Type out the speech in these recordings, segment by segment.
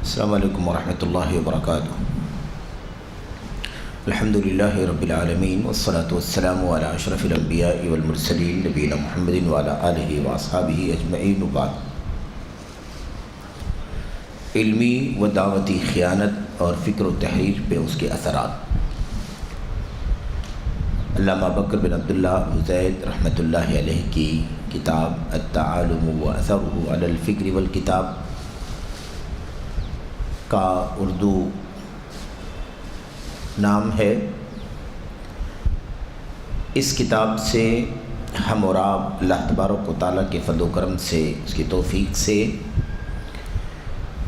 السلام علیکم ورحمۃ اللہ وبرکاتہ۔ الحمد للہ رب العالمین والصلاة والسلام علی اشرف الانبیاء والمرسلین نبینا محمد وعلی آلہ واصحابہ اجمعین وبعد۔ علمی و دعوتی خیانت اور فکر و تحریر پہ اس کے اثرات۔ علامہ بکر بن عبداللہ ابو زید رحمۃ اللہ علیہ کی کتاب التعالم و اثرہ علی الفکر والکتاب کا اردو نام ہے۔ اس کتاب سے ہم اور آپ اللہ تبارک و تعالیٰ کے فضل و کرم سے، اس کی توفیق سے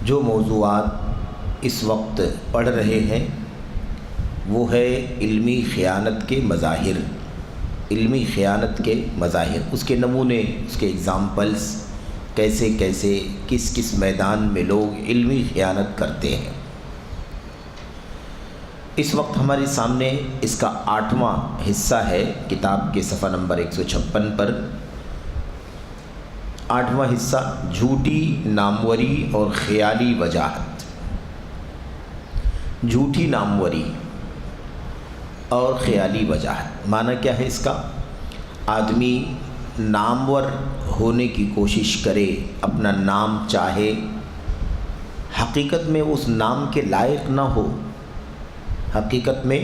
جو موضوعات اس وقت پڑھ رہے ہیں وہ ہے علمی خیانت کے مظاہر، علمی خیانت کے مظاہر، اس کے نمونے، اس کے اگزامپلس، کیسے کیسے کس کس میدان میں لوگ علمی خیانت کرتے ہیں۔ اس وقت ہمارے سامنے اس کا 8واں حصہ ہے کتاب کے صفحہ نمبر 156 پر۔ 8واں حصہ جھوٹی ناموری اور خیالی وجاہت۔ جھوٹی ناموری اور خیالی وجاہت معنی کیا ہے اس کا؟ آدمی نامور ہونے کی کوشش کرے، اپنا نام چاہے، حقیقت میں اس نام کے لائق نہ ہو، حقیقت میں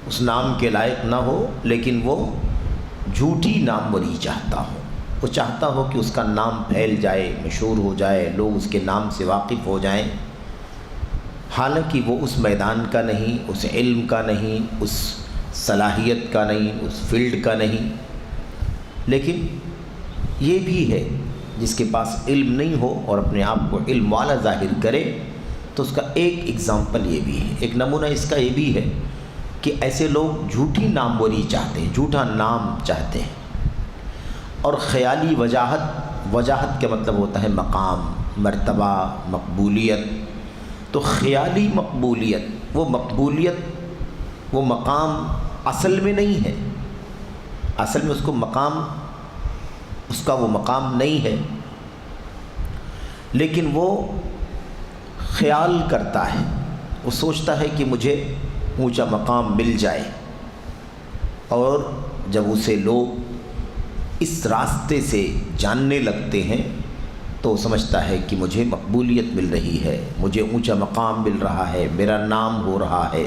اس نام کے لائق نہ ہو، لیکن وہ جھوٹی ناموری چاہتا ہو۔ وہ چاہتا ہو کہ اس کا نام پھیل جائے، مشہور ہو جائے، لوگ اس کے نام سے واقف ہو جائیں، حالانکہ وہ اس میدان کا نہیں، اس علم کا نہیں، اس صلاحیت کا نہیں، اس فیلڈ کا نہیں۔ لیکن یہ بھی ہے جس کے پاس علم نہیں ہو اور اپنے آپ کو علم والا ظاہر کرے، تو اس کا ایک اگزامپل یہ بھی ہے، ایک نمونہ اس کا یہ بھی ہے کہ ایسے لوگ جھوٹی ناموری چاہتے ہیں، جھوٹا نام چاہتے ہیں۔ اور خیالی وجاہت، وجاہت کا مطلب ہوتا ہے مقام، مرتبہ، مقبولیت۔ تو خیالی مقبولیت، وہ مقبولیت، وہ مقام اصل میں نہیں ہے، اصل میں اس کو مقام، اس کا وہ مقام نہیں ہے، لیکن وہ خیال کرتا ہے، وہ سوچتا ہے کہ مجھے اونچا مقام مل جائے، اور جب اسے لوگ اس راستے سے جاننے لگتے ہیں تو وہ سمجھتا ہے کہ مجھے مقبولیت مل رہی ہے، مجھے اونچا مقام مل رہا ہے، میرا نام ہو رہا ہے۔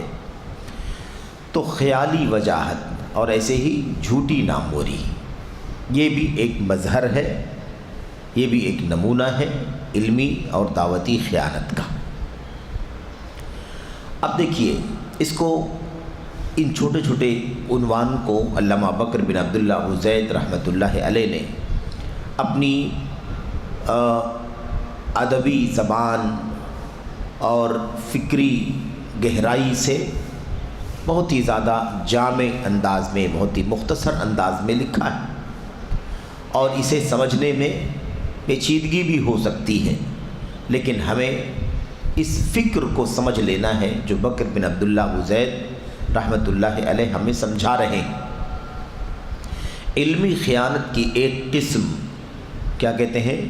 تو خیالی وجاہت اور ایسے ہی جھوٹی ناموری، یہ بھی ایک مظہر ہے، یہ بھی ایک نمونہ ہے علمی اور دعوتی خیانت کا۔ اب دیکھیے اس کو، ان چھوٹے چھوٹے عنوان کو علامہ بکر بن عبداللہ ابو زید رحمۃ اللہ علیہ نے اپنی ادبی زبان اور فکری گہرائی سے بہت ہی زیادہ جامع انداز میں، بہت ہی مختصر انداز میں لکھا ہے، اور اسے سمجھنے میں پیچیدگی بھی ہو سکتی ہے، لیکن ہمیں اس فکر کو سمجھ لینا ہے جو بکر بن عبداللہ ابو زید رحمۃ اللہ علیہ ہمیں سمجھا رہے ہیں۔ علمی خیانت کی ایک قسم، کیا کہتے ہیں؟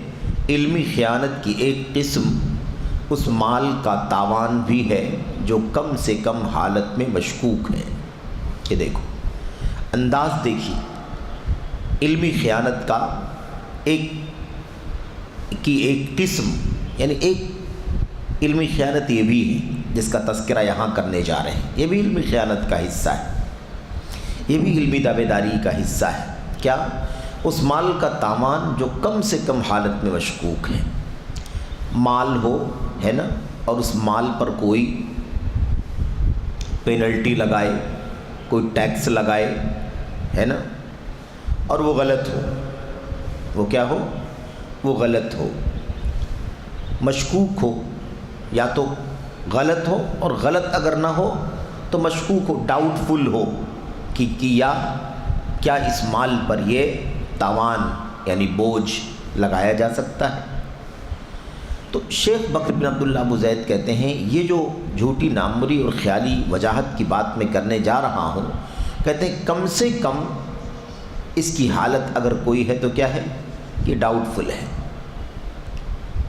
علمی خیانت کی ایک قسم اس مال کا تاوان بھی ہے جو کم سے کم حالت میں مشکوک ہے۔ یہ دیکھو انداز دیکھیے، علمی خیانت کا ایک قسم، یعنی ایک علمی خیانت یہ بھی ہے جس کا تذکرہ یہاں کرنے جا رہے ہیں، یہ بھی علمی خیانت کا حصہ ہے، یہ بھی علمی دعوے داری کا حصہ ہے۔ کیا؟ اس مال کا تاوان جو کم سے کم حالت میں مشکوک ہے۔ مال ہو، ہے نا، اور اس مال پر کوئی پینلٹی لگائے، کوئی ٹیکس لگائے، ہے نا، اور وہ غلط ہو، وہ کیا ہو؟ وہ غلط ہو، مشکوک ہو، یا تو غلط ہو، اور غلط اگر نہ ہو تو مشکوک ہو، ڈاؤٹ فل ہو کہ کیا اس مال پر یہ تاوان یعنی بوجھ لگایا جا سکتا ہے۔ تو شیخ بکر بن عبداللہ ابو زید کہتے ہیں یہ جو جھوٹی ناموری اور خیالی وجاہت کی بات میں کرنے جا رہا ہوں، کہتے ہیں کم سے کم اس کی حالت اگر کوئی ہے تو کیا ہے؟ یہ ڈاؤٹ فل ہے،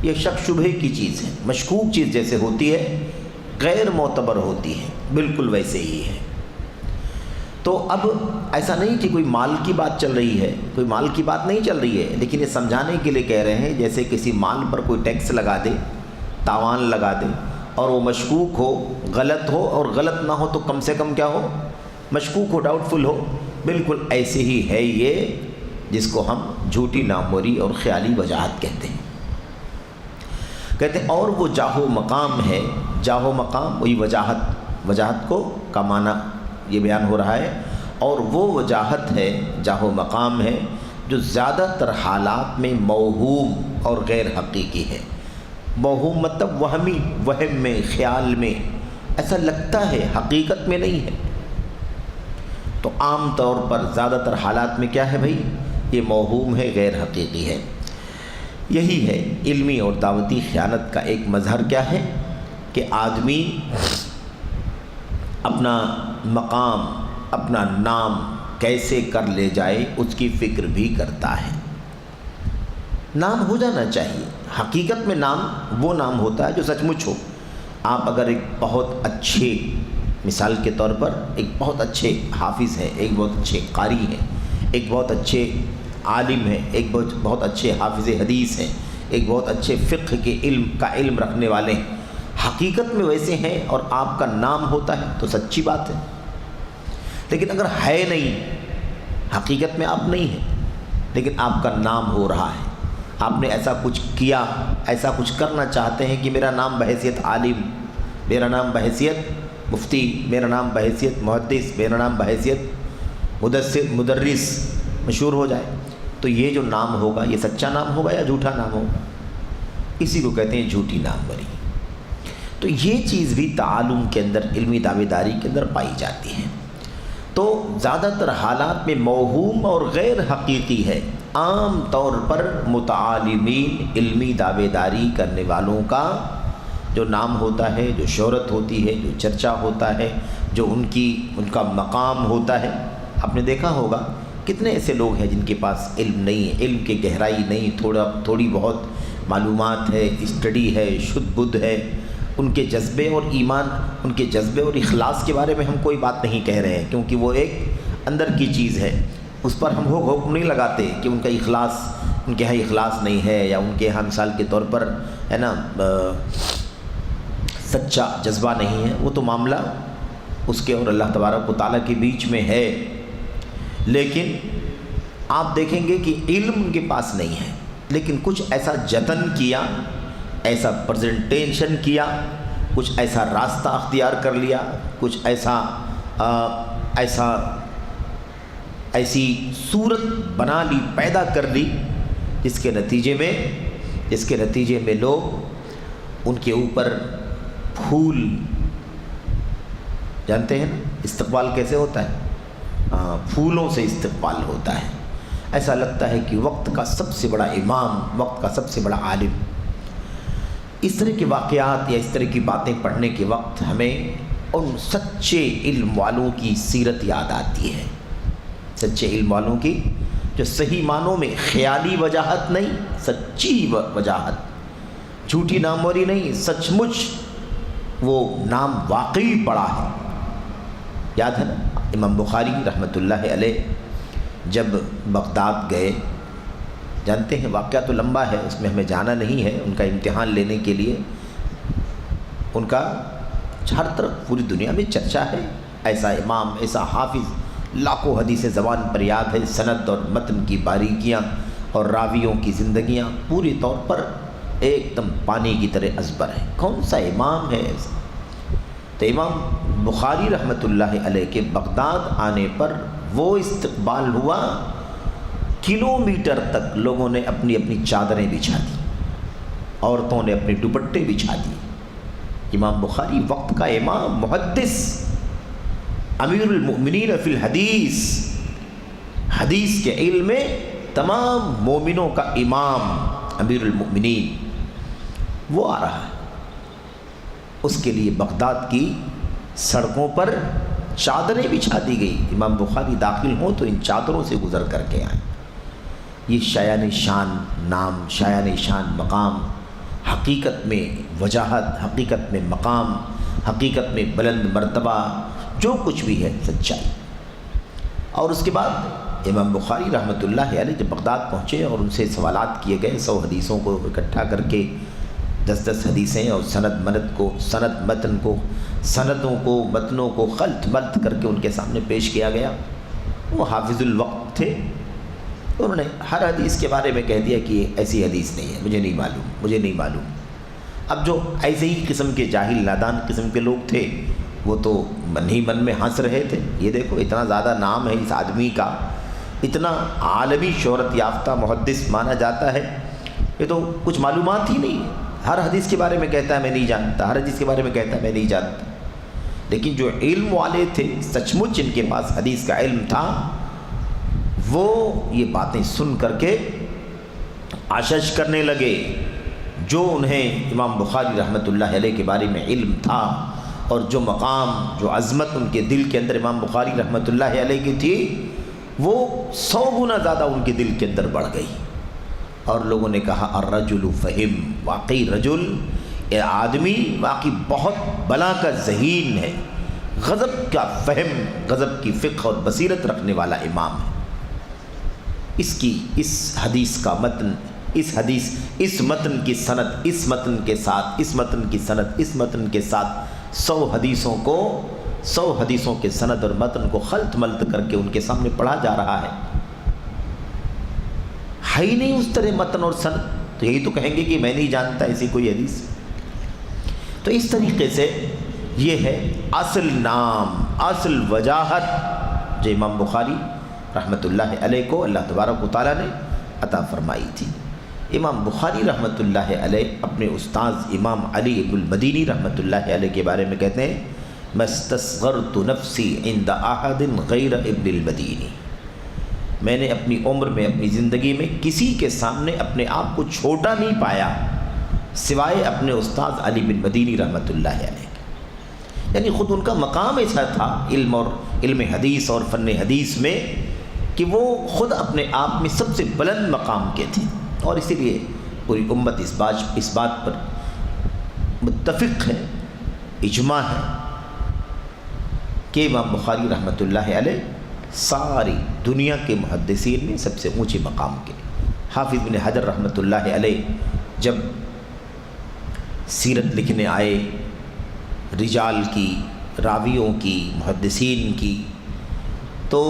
یہ شک شبہے کی چیز ہے، مشکوک چیز جیسے ہوتی ہے، غیر معتبر ہوتی ہے، بالکل ویسے ہی ہے۔ تو اب ایسا نہیں کہ کوئی مال کی بات چل رہی ہے، کوئی مال کی بات نہیں چل رہی ہے، لیکن یہ سمجھانے کے لیے کہہ رہے ہیں جیسے کسی مال پر کوئی ٹیکس لگا دے، تاوان لگا دے، اور وہ مشکوک ہو، غلط ہو، اور غلط نہ ہو تو کم سے کم کیا ہو، مشکوک ہو، ڈاؤٹ فل ہو، بالکل ایسے ہی ہے یہ، جس کو ہم جھوٹی ناموری اور خیالی وجاہت کہتے ہیں۔ کہتے ہیں اور وہ جاہو مقام ہے، جاہو مقام وہی وجاہت کو کا معنی یہ بیان ہو رہا ہے، اور وہ وجاہت ہے، جاہو مقام ہے جو زیادہ تر حالات میں موہوم اور غیر حقیقی ہے۔ موہوم مطلب وہمی، وہم میں، خیال میں ایسا لگتا ہے، حقیقت میں نہیں ہے۔ تو عام طور پر زیادہ تر حالات میں کیا ہے بھائی، یہ موہوم ہے، غیر حقیقی ہے۔ یہی ہے علمی اور دعوتی خیانت کا ایک مظہر کیا ہے کہ آدمی اپنا مقام، اپنا نام کیسے کر لے جائے اس کی فکر بھی کرتا ہے۔ نام ہو جانا چاہیے، حقیقت میں نام وہ نام ہوتا ہے جو سچ مچ ہو۔ آپ اگر ایک بہت اچھے، مثال کے طور پر ایک بہت اچھے حافظ ہیں، ایک بہت اچھے قاری ہیں، ایک بہت اچھے عالم ہیں، ایک بہت اچھے حافظ حدیث ہیں، ایک بہت اچھے فقہ کے علم رکھنے والے ہیں، حقیقت میں ویسے ہیں اور آپ کا نام ہوتا ہے تو سچی بات ہے۔ لیکن اگر ہے نہیں، حقیقت میں آپ نہیں ہیں لیکن آپ کا نام ہو رہا ہے، آپ نے ایسا کچھ کیا، ایسا کچھ کرنا چاہتے ہیں کہ میرا نام بحیثیت عالم، میرا نام بحیثیت مفتی، میرا نام بحیثیت محدث، میرا نام بحیثیت مدرس مشہور ہو جائے، تو یہ جو نام ہوگا یہ سچا نام ہوگا یا جھوٹا نام ہوگا؟ اسی کو کہتے ہیں جھوٹی نام بری۔ تو یہ چیز بھی تعالم کے اندر، علمی دعوے داری کے اندر پائی جاتی ہے۔ تو زیادہ تر حالات میں موہوم اور غیر حقیقی ہے۔ عام طور پر متعالمین، علمی دعوے داری کرنے والوں کا جو نام ہوتا ہے، جو شہرت ہوتی ہے، جو چرچا ہوتا ہے، جو ان کا مقام ہوتا ہے، آپ نے دیکھا ہوگا کتنے ایسے لوگ ہیں جن کے پاس علم نہیں ہے، علم کی گہرائی نہیں، تھوڑی بہت معلومات ہے، اسٹڈی ہے، شدھ بدھ ہے، ان کے جذبے اور ایمان، ان کے جذبے اور اخلاص کے بارے میں ہم کوئی بات نہیں کہہ رہے ہیں، کیونکہ وہ ایک اندر کی چیز ہے، اس پر ہم حکم نہیں لگاتے کہ ان کا اخلاص، ان کے یہاں اخلاص نہیں ہے، یا ان کے یہاں مثال کے طور پر ہے نا سچا جذبہ نہیں ہے۔ وہ تو معاملہ اس کے اور اللہ تبارک و تعالیٰ کے بیچ میں ہے، لیکن آپ دیکھیں گے کہ علم ان کے پاس نہیں ہے، لیکن کچھ ایسا جتن کیا، ایسا پریزنٹیشن کیا، کچھ ایسا راستہ اختیار کر لیا، کچھ ایسی صورت بنا لی، پیدا کر لی، جس کے نتیجے میں لوگ ان کے اوپر پھول، جانتے ہیں نا استقبال کیسے ہوتا ہے، پھولوں سے استقبال ہوتا ہے، ایسا لگتا ہے کہ وقت کا سب سے بڑا امام، وقت کا سب سے بڑا عالم۔ اس طرح کے واقعات یا اس طرح کی باتیں پڑھنے کے وقت ہمیں ان سچے علم والوں کی سیرت یاد آتی ہے، سچے علم والوں کی جو صحیح معنوں میں خیالی وجاہت نہیں، سچی وجاہت، جھوٹی ناموری نہیں، سچ مچ وہ نام واقعی بڑا ہے۔ یاد ہے نا امام بخاری رحمۃ اللہ علیہ جب بغداد گئے، جانتے ہیں واقعہ تو لمبا ہے، اس میں ہمیں جانا نہیں ہے، ان کا امتحان لینے کے لیے ان کا ہر طرف پوری دنیا میں چرچا ہے، ایسا امام، ایسا حافظ، لاکھوں حدیث زبان پر یاد ہے، سند اور متن کی باریکیاں اور راویوں کی زندگیاں پوری طور پر ایک دم پانی کی طرح ازبر ہے، کون سا امام ہے ایسا؟ تو امام بخاری رحمۃ اللہ علیہ کے بغداد آنے پر وہ استقبال ہوا، کلومیٹر تک لوگوں نے اپنی اپنی چادریں بچھا دی، عورتوں نے اپنے دوپٹے بچھا دیے۔ امام بخاری وقت کا امام، محدث، امیر المؤمنین فی الحدیث، حدیث کے علم میں تمام مومنوں کا امام، امیر المؤمنین، وہ آ رہا ہے۔ اس کے لیے بغداد کی سڑکوں پر چادریں بچھا دی گئی، امام بخاری داخل ہوں تو ان چادروں سے گزر کر کے آئیں۔ یہ شایان شان نام، شایان شان مقام حقیقت میں وجاہت، حقیقت میں مقام، حقیقت میں بلند مرتبہ، جو کچھ بھی ہے سچائی۔ اور اس کے بعد امام بخاری رحمۃ اللہ علیہ جب بغداد پہنچے اور ان سے سوالات کیے گئے، 100 حدیثوں کو اکٹھا کر کے 10 حدیثیں اور سندوں کو متنوں کو خلط ملط کر کے ان کے سامنے پیش کیا گیا۔ وہ حافظ الوقت تھے، انہوں نے ہر حدیث کے بارے میں کہہ دیا کہ یہ ایسی حدیث نہیں ہے، مجھے نہیں معلوم۔ اب جو ایسے ہی قسم کے جاہل نادان قسم کے لوگ تھے وہ تو من ہی من میں ہنس رہے تھے، یہ دیکھو اتنا زیادہ نام ہے اس آدمی کا، اتنا عالمی شہرت یافتہ محدث مانا جاتا ہے، یہ تو کچھ معلومات ہی نہیں ہے، ہر حدیث کے بارے میں کہتا ہے میں نہیں جانتا، ہر حدیث کے بارے میں کہتا ہے میں نہیں جانتا۔ لیکن جو علم والے تھے، سچ مچ جن کے پاس حدیث کا علم تھا، وہ یہ باتیں سن کر کے آشش کرنے لگے۔ جو انہیں امام بخاری رحمۃ اللہ علیہ کے بارے میں علم تھا اور جو مقام، جو عظمت ان کے دل کے اندر امام بخاری رحمۃ اللہ علیہ کی تھی، وہ 100 گنا زیادہ ان کے دل کے اندر بڑھ گئی۔ اور لوگوں نے کہا الرجل فہم، واقعی رجل، یہ آدمی واقعی بہت بلا کا ذہین ہے، غضب کا فہم، غضب کی فقہ اور بصیرت رکھنے والا امام ہے۔ اس حدیث کا متن، اس متن کی سند، اس متن کے ساتھ 100 حدیثوں کے سند اور متن کو خلط ملط کر کے ان کے سامنے پڑھا جا رہا ہے ہی نہیں اس طرح متن اور سند، تو یہی تو کہیں گے کہ میں نہیں جانتا ایسی کوئی حدیث۔ تو اس طریقے سے یہ ہے اصل نام، اصل وجاہت جو امام بخاری رحمۃ اللہ علیہ کو اللہ تبارک و تعالیٰ نے عطا فرمائی تھی۔ امام بخاری رحمۃ اللہ علیہ اپنے استاذ امام علی ابن المدینی رحمۃ اللہ علیہ کے بارے میں کہتے ہیں مستصغرت نفسی عند احد غیر ابن المدینی، میں نے اپنی عمر میں، اپنی زندگی میں کسی کے سامنے اپنے آپ کو چھوٹا نہیں پایا سوائے اپنے استاذ علی بن مدینی رحمۃ اللہ علیہ کے۔ یعنی خود ان کا مقام ایسا تھا علم حدیث اور فن حدیث میں کہ وہ خود اپنے آپ میں سب سے بلند مقام کے تھے، اور اسی لیے پوری امت اس بات پر متفق ہے، اجماع ہے کہ امام بخاری رحمۃ اللہ علیہ ساری دنیا کے محدثین میں سب سے اونچے مقام کے۔ حافظ بن حجر رحمۃ اللہ علیہ جب سیرت لکھنے آئے، رجال کی، راویوں کی، محدثین کی، تو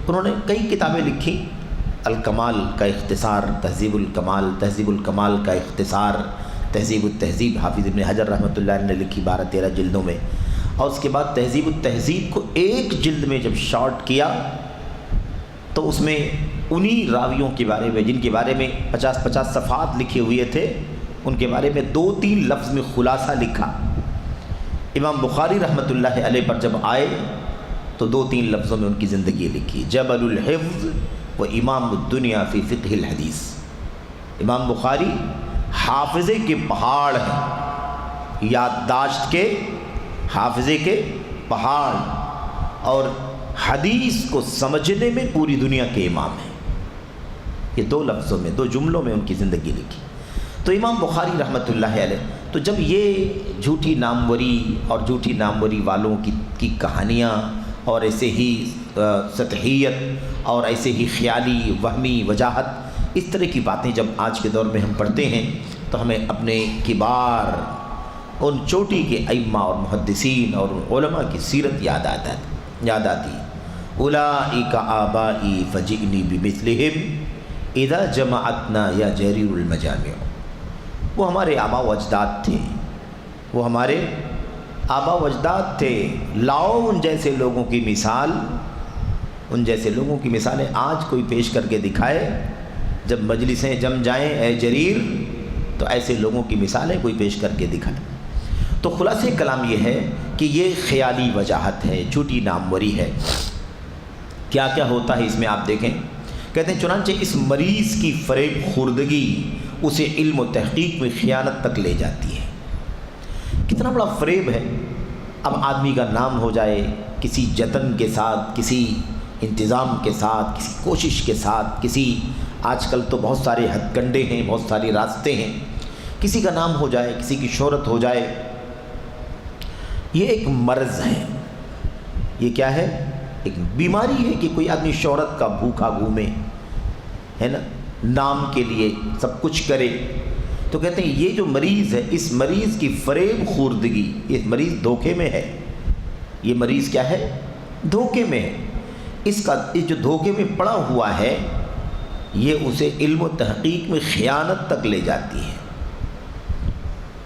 انہوں نے کئی کتابیں لکھی۔ الکمال کا اختصار، تہذیب الکمال کا اختصار، تہذیب التہذیب حافظ ابن حجر رحمۃ اللہ علیہ نے لکھی 12-13 جلدوں میں، اور اس کے بعد تہذیب التہذیب کو ایک جلد میں جب شارٹ کیا تو اس میں انہی راویوں کے بارے میں جن کے بارے میں 50 صفحات لکھے ہوئے تھے، ان کے بارے میں 2-3 لفظ میں خلاصہ لکھا۔ امام بخاری رحمۃ اللہ علیہ پر جب آئے تو 2-3 لفظوں میں ان کی زندگی لکھی، جبل الحفظ و امام الدنیا فی فقہ الحدیث۔ امام بخاری حافظے کے پہاڑ ہیں، یادداشت کے، حافظے کے پہاڑ، اور حدیث کو سمجھنے میں پوری دنیا کے امام ہیں۔ یہ 2 لفظوں میں، 2 جملوں میں ان کی زندگی لکھی۔ تو امام بخاری رحمۃ اللہ علیہ، تو جب یہ جھوٹی ناموری اور جھوٹی ناموری والوں کی کہانیاں اور ایسے ہی سطحیت اور ایسے ہی خیالی وہمی وجاہت، اس طرح کی باتیں جب آج کے دور میں ہم پڑھتے ہیں تو ہمیں اپنے کبار ان چوٹی کے ائمہ اور محدثین اور علماء کی سیرت یاد آتی۔ اولئک آبائی فجئنی بمثلہم اذا جمعتنا یا جریر المجامع۔ وہ ہمارے آبا و اجداد تھے، وہ ہمارے آبا و اجداد تھے، لاؤ ان جیسے لوگوں کی مثال، ان جیسے لوگوں کی مثالیں آج کوئی پیش کر کے دکھائے، جب مجلسیں جم جائیں اے جریر تو ایسے لوگوں کی مثالیں کوئی پیش کر کے دکھائے۔ تو خلاصہ کلام یہ ہے کہ یہ خیالی وجاہت ہے، جھوٹی ناموری ہے۔ کیا کیا ہوتا ہے اس میں آپ دیکھیں، کہتے ہیں چنانچہ اس مریض کی فریب خوردگی اسے علم و تحقیق میں خیانت تک لے جاتی ہے۔ کتنا بڑا فریب ہے، اب آدمی کا نام ہو جائے کسی جتن کے ساتھ، کسی انتظام کے ساتھ، کسی کوشش کے ساتھ، آج کل تو بہت سارے ہتھ کنڈے ہیں، بہت سارے راستے ہیں، کسی کا نام ہو جائے، کسی کی شہرت ہو جائے، یہ ایک مرض ہے۔ یہ کیا ہے؟ ایک بیماری ہے کہ کوئی آدمی شہرت کا بھوکا گھومے، ہے نا، نام کے لیے سب کچھ کرے۔ تو کہتے ہیں یہ جو مریض ہے، اس مریض کی فریب خوردگی، یہ مریض دھوکے میں ہے۔ یہ مریض کیا ہے؟ دھوکے میں ہے۔ اس جو دھوکے میں پڑا ہوا ہے، یہ اسے علم و تحقیق میں خیانت تک لے جاتی ہے۔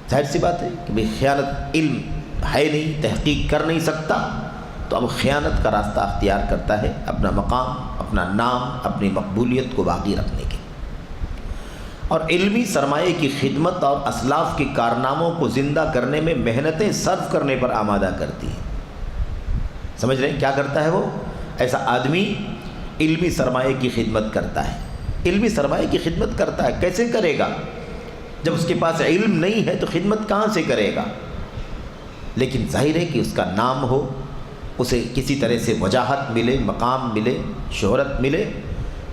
ظاہر سی بات ہے کہ بھئی خیانت، علم ہے نہیں، تحقیق کر نہیں سکتا، تو اب خیانت کا راستہ اختیار کرتا ہے اپنا مقام، اپنا نام، اپنی مقبولیت کو باقی رکھنے کے۔ اور علمی سرمایے کی خدمت اور اسلاف کے کارناموں کو زندہ کرنے میں محنتیں صرف کرنے پر آمادہ کرتی ہے۔ سمجھ رہے ہیں کیا کرتا ہے وہ؟ ایسا آدمی علمی سرمایے کی خدمت کرتا ہے۔ علمی سرمایے کی خدمت کرتا ہے، کیسے کرے گا؟ جب اس کے پاس علم نہیں ہے تو خدمت کہاں سے کرے گا؟ لیکن ظاہر ہے کہ اس کا نام ہو، اسے کسی طرح سے وجاہت ملے، مقام ملے، شہرت ملے،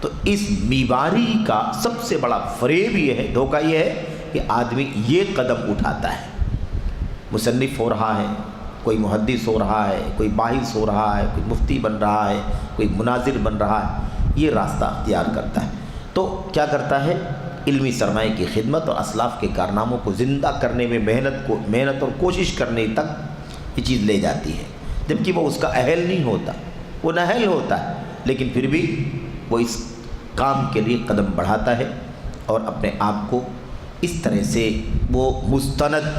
تو اس بیماری کا سب سے بڑا فریب یہ ہے، دھوکہ یہ ہے کہ آدمی یہ قدم اٹھاتا ہے، مصنف ہو رہا ہے، کوئی محدث ہو رہا ہے، کوئی باحث ہو رہا ہے، کوئی مفتی بن رہا ہے، کوئی مناظر بن رہا ہے، یہ راستہ اختیار کرتا ہے۔ تو کیا کرتا ہے؟ علمی سرمایے کی خدمت اور اسلاف کے کارناموں کو زندہ کرنے میں محنت اور کوشش کرنے تک یہ چیز لے جاتی ہے، جبکہ وہ اس کا اہل نہیں ہوتا، وہ نااہل ہوتا ہے، لیکن پھر بھی وہ اس کام کے لیے قدم بڑھاتا ہے اور اپنے آپ کو اس طرح سے وہ مستند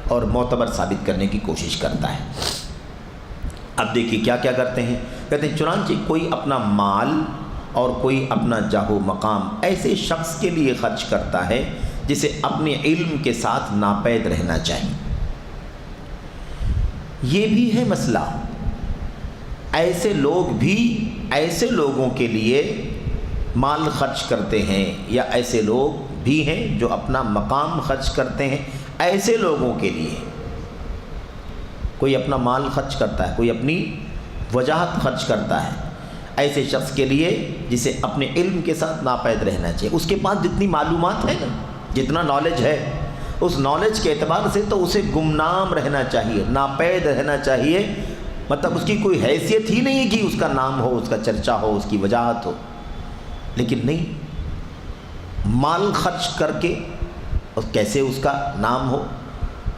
اور معتبر ثابت کرنے کی کوشش کرتا ہے۔ اب دیکھیے کیا کیا کرتے ہیں، کہتے ہیں چنانچہ کوئی اپنا مال اور کوئی اپنا جاہ و مقام ایسے شخص کے لیے خرچ کرتا ہے جسے اپنے علم کے ساتھ ناپید رہنا چاہیے۔ یہ بھی ہے مسئلہ، ایسے لوگ بھی ایسے لوگوں کے لیے مال خرچ کرتے ہیں، یا ایسے لوگ بھی ہیں جو اپنا مقام خرچ کرتے ہیں ایسے لوگوں کے لیے۔ کوئی اپنا مال خرچ کرتا ہے، کوئی اپنی وجاہت خرچ کرتا ہے ایسے شخص کے لیے جسے اپنے علم کے ساتھ ناپید رہنا چاہیے۔ اس کے پاس جتنی معلومات ہے نا، جتنا نالج ہے، اس نالج کے اعتبار سے تو اسے گمنام رہنا چاہیے، ناپید رہنا چاہیے، مطلب اس کی کوئی حیثیت ہی نہیں ہے کہ اس کا نام ہو، اس کا چرچا ہو، اس کی وجاہت ہو۔ لیکن نہیں، مال خرچ کر کے اور کیسے اس کا نام ہو،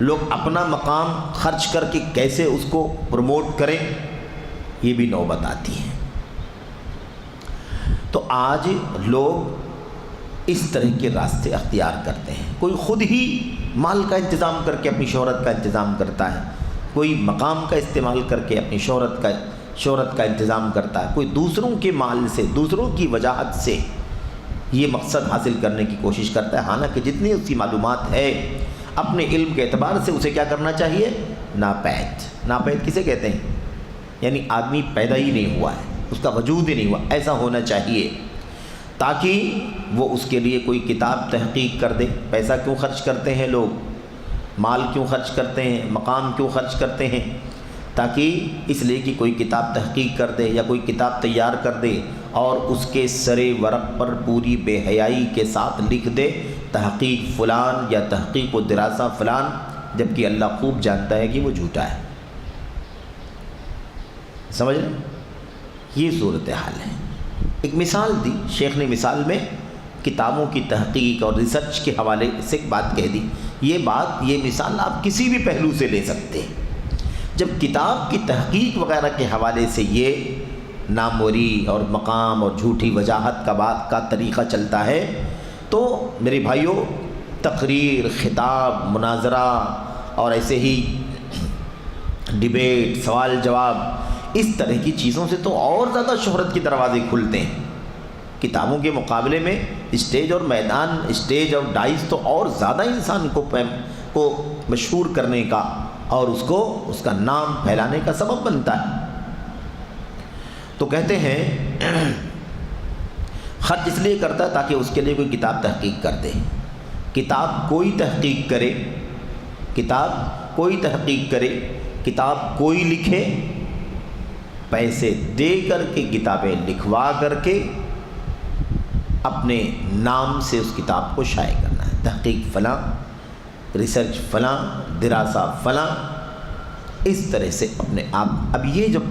لوگ اپنا مقام خرچ کر کے کیسے اس کو پروموٹ کریں، یہ بھی نوبت آتی ہے۔ تو آج لوگ اس طرح کے راستے اختیار کرتے ہیں، کوئی خود ہی مال کا انتظام کر کے اپنی شہرت کا انتظام کرتا ہے، کوئی مقام کا استعمال کر کے اپنی شہرت کا انتظام کرتا ہے، کوئی دوسروں کے مال سے، دوسروں کی وجاہت سے یہ مقصد حاصل کرنے کی کوشش کرتا ہے، حالانکہ جتنی اس کی معلومات ہے اپنے علم کے اعتبار سے اسے کیا کرنا چاہیے؟ ناپید۔ ناپید کسے کہتے ہیں؟ یعنی آدمی پیدا ہی نہیں ہوا ہے، اس کا وجود ہی نہیں ہوا، ایسا ہونا چاہیے تاکہ وہ اس کے لیے کوئی کتاب تحقیق کر دے۔ پیسہ کیوں خرچ کرتے ہیں لوگ؟ مال کیوں خرچ کرتے ہیں؟ مقام کیوں خرچ کرتے ہیں؟ تاکہ اس لیے کہ کوئی کتاب تحقیق کر دے یا کوئی کتاب تیار کر دے اور اس کے سرے ورق پر پوری بے حیائی کے ساتھ لکھ دے تحقیق فلان یا تحقیق و دراسہ فلان، جبکہ اللہ خوب جانتا ہے کہ وہ جھوٹا ہے۔ سمجھ رہے؟ یہ صورتحال ہے۔ ایک مثال دی شیخ نے، مثال میں کتابوں کی تحقیق اور ریسرچ کے حوالے سے ایک بات کہہ دی۔ یہ مثال آپ کسی بھی پہلو سے لے سکتے ہیں۔ جب کتاب کی تحقیق وغیرہ کے حوالے سے یہ ناموری اور مقام اور جھوٹی وجاہت کا بات کا طریقہ چلتا ہے، تو میرے بھائیوں تقریر، خطاب، مناظرہ اور ایسے ہی ڈیبیٹ، سوال جواب، اس طرح کی چیزوں سے تو اور زیادہ شہرت کے دروازے کھلتے ہیں۔ کتابوں کے مقابلے میں اسٹیج اور میدان، اسٹیج اور ڈائز تو اور زیادہ انسان کو مشہور کرنے کا اور اس کا نام پھیلانے کا سبب بنتا ہے۔ تو کہتے ہیں خرچ اس لیے کرتا ہے تاکہ اس کے لیے کوئی کتاب تحقیق کر دے۔ کتاب کوئی تحقیق کرے، کتاب کوئی لکھے، پیسے دے کر کے کتابیں لکھوا کر کے اپنے نام سے اس کتاب کو شائع کرنا ہے، تحقیق فلاں، ریسرچ فلاں، دراسہ فلاں، اس طرح سے اپنے آپ. اب یہ جب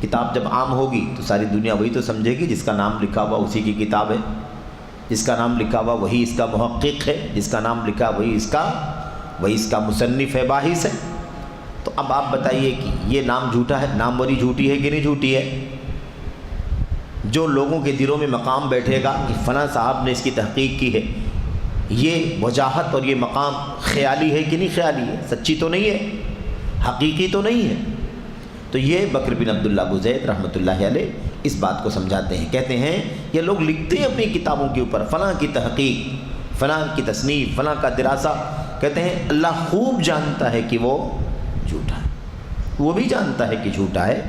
کتاب جب عام ہوگی تو ساری دنیا وہی تو سمجھے گی جس کا نام لکھا ہوا اسی کی کتاب ہے، جس کا نام لکھا ہوا وہی اس کا محقق ہے، جس کا نام لکھا وہی اس کا مصنف ہے، باحث ہے. تو اب آپ بتائیے کہ یہ نام جھوٹا ہے، ناموری جھوٹی ہے کہ نہیں جھوٹی ہے؟ جو لوگوں کے دلوں میں مقام بیٹھے گا کہ فلاں صاحب نے اس کی تحقیق کی ہے، یہ وجاہت اور یہ مقام خیالی ہے کہ نہیں خیالی ہے؟ سچی تو نہیں ہے، حقیقی تو نہیں ہے. تو یہ بکر بن عبداللہ ابو زید رحمۃ اللہ علیہ اس بات کو سمجھاتے ہیں. کہتے ہیں یہ لوگ لکھتے ہیں اپنی کتابوں کے اوپر فلاں کی تحقیق، فلاں کی تصنیف، فلاں کا دراسہ. کہتے ہیں اللہ خوب جانتا ہے کہ وہ جھوٹا ہے، وہ بھی جانتا ہے کہ جھوٹا ہے،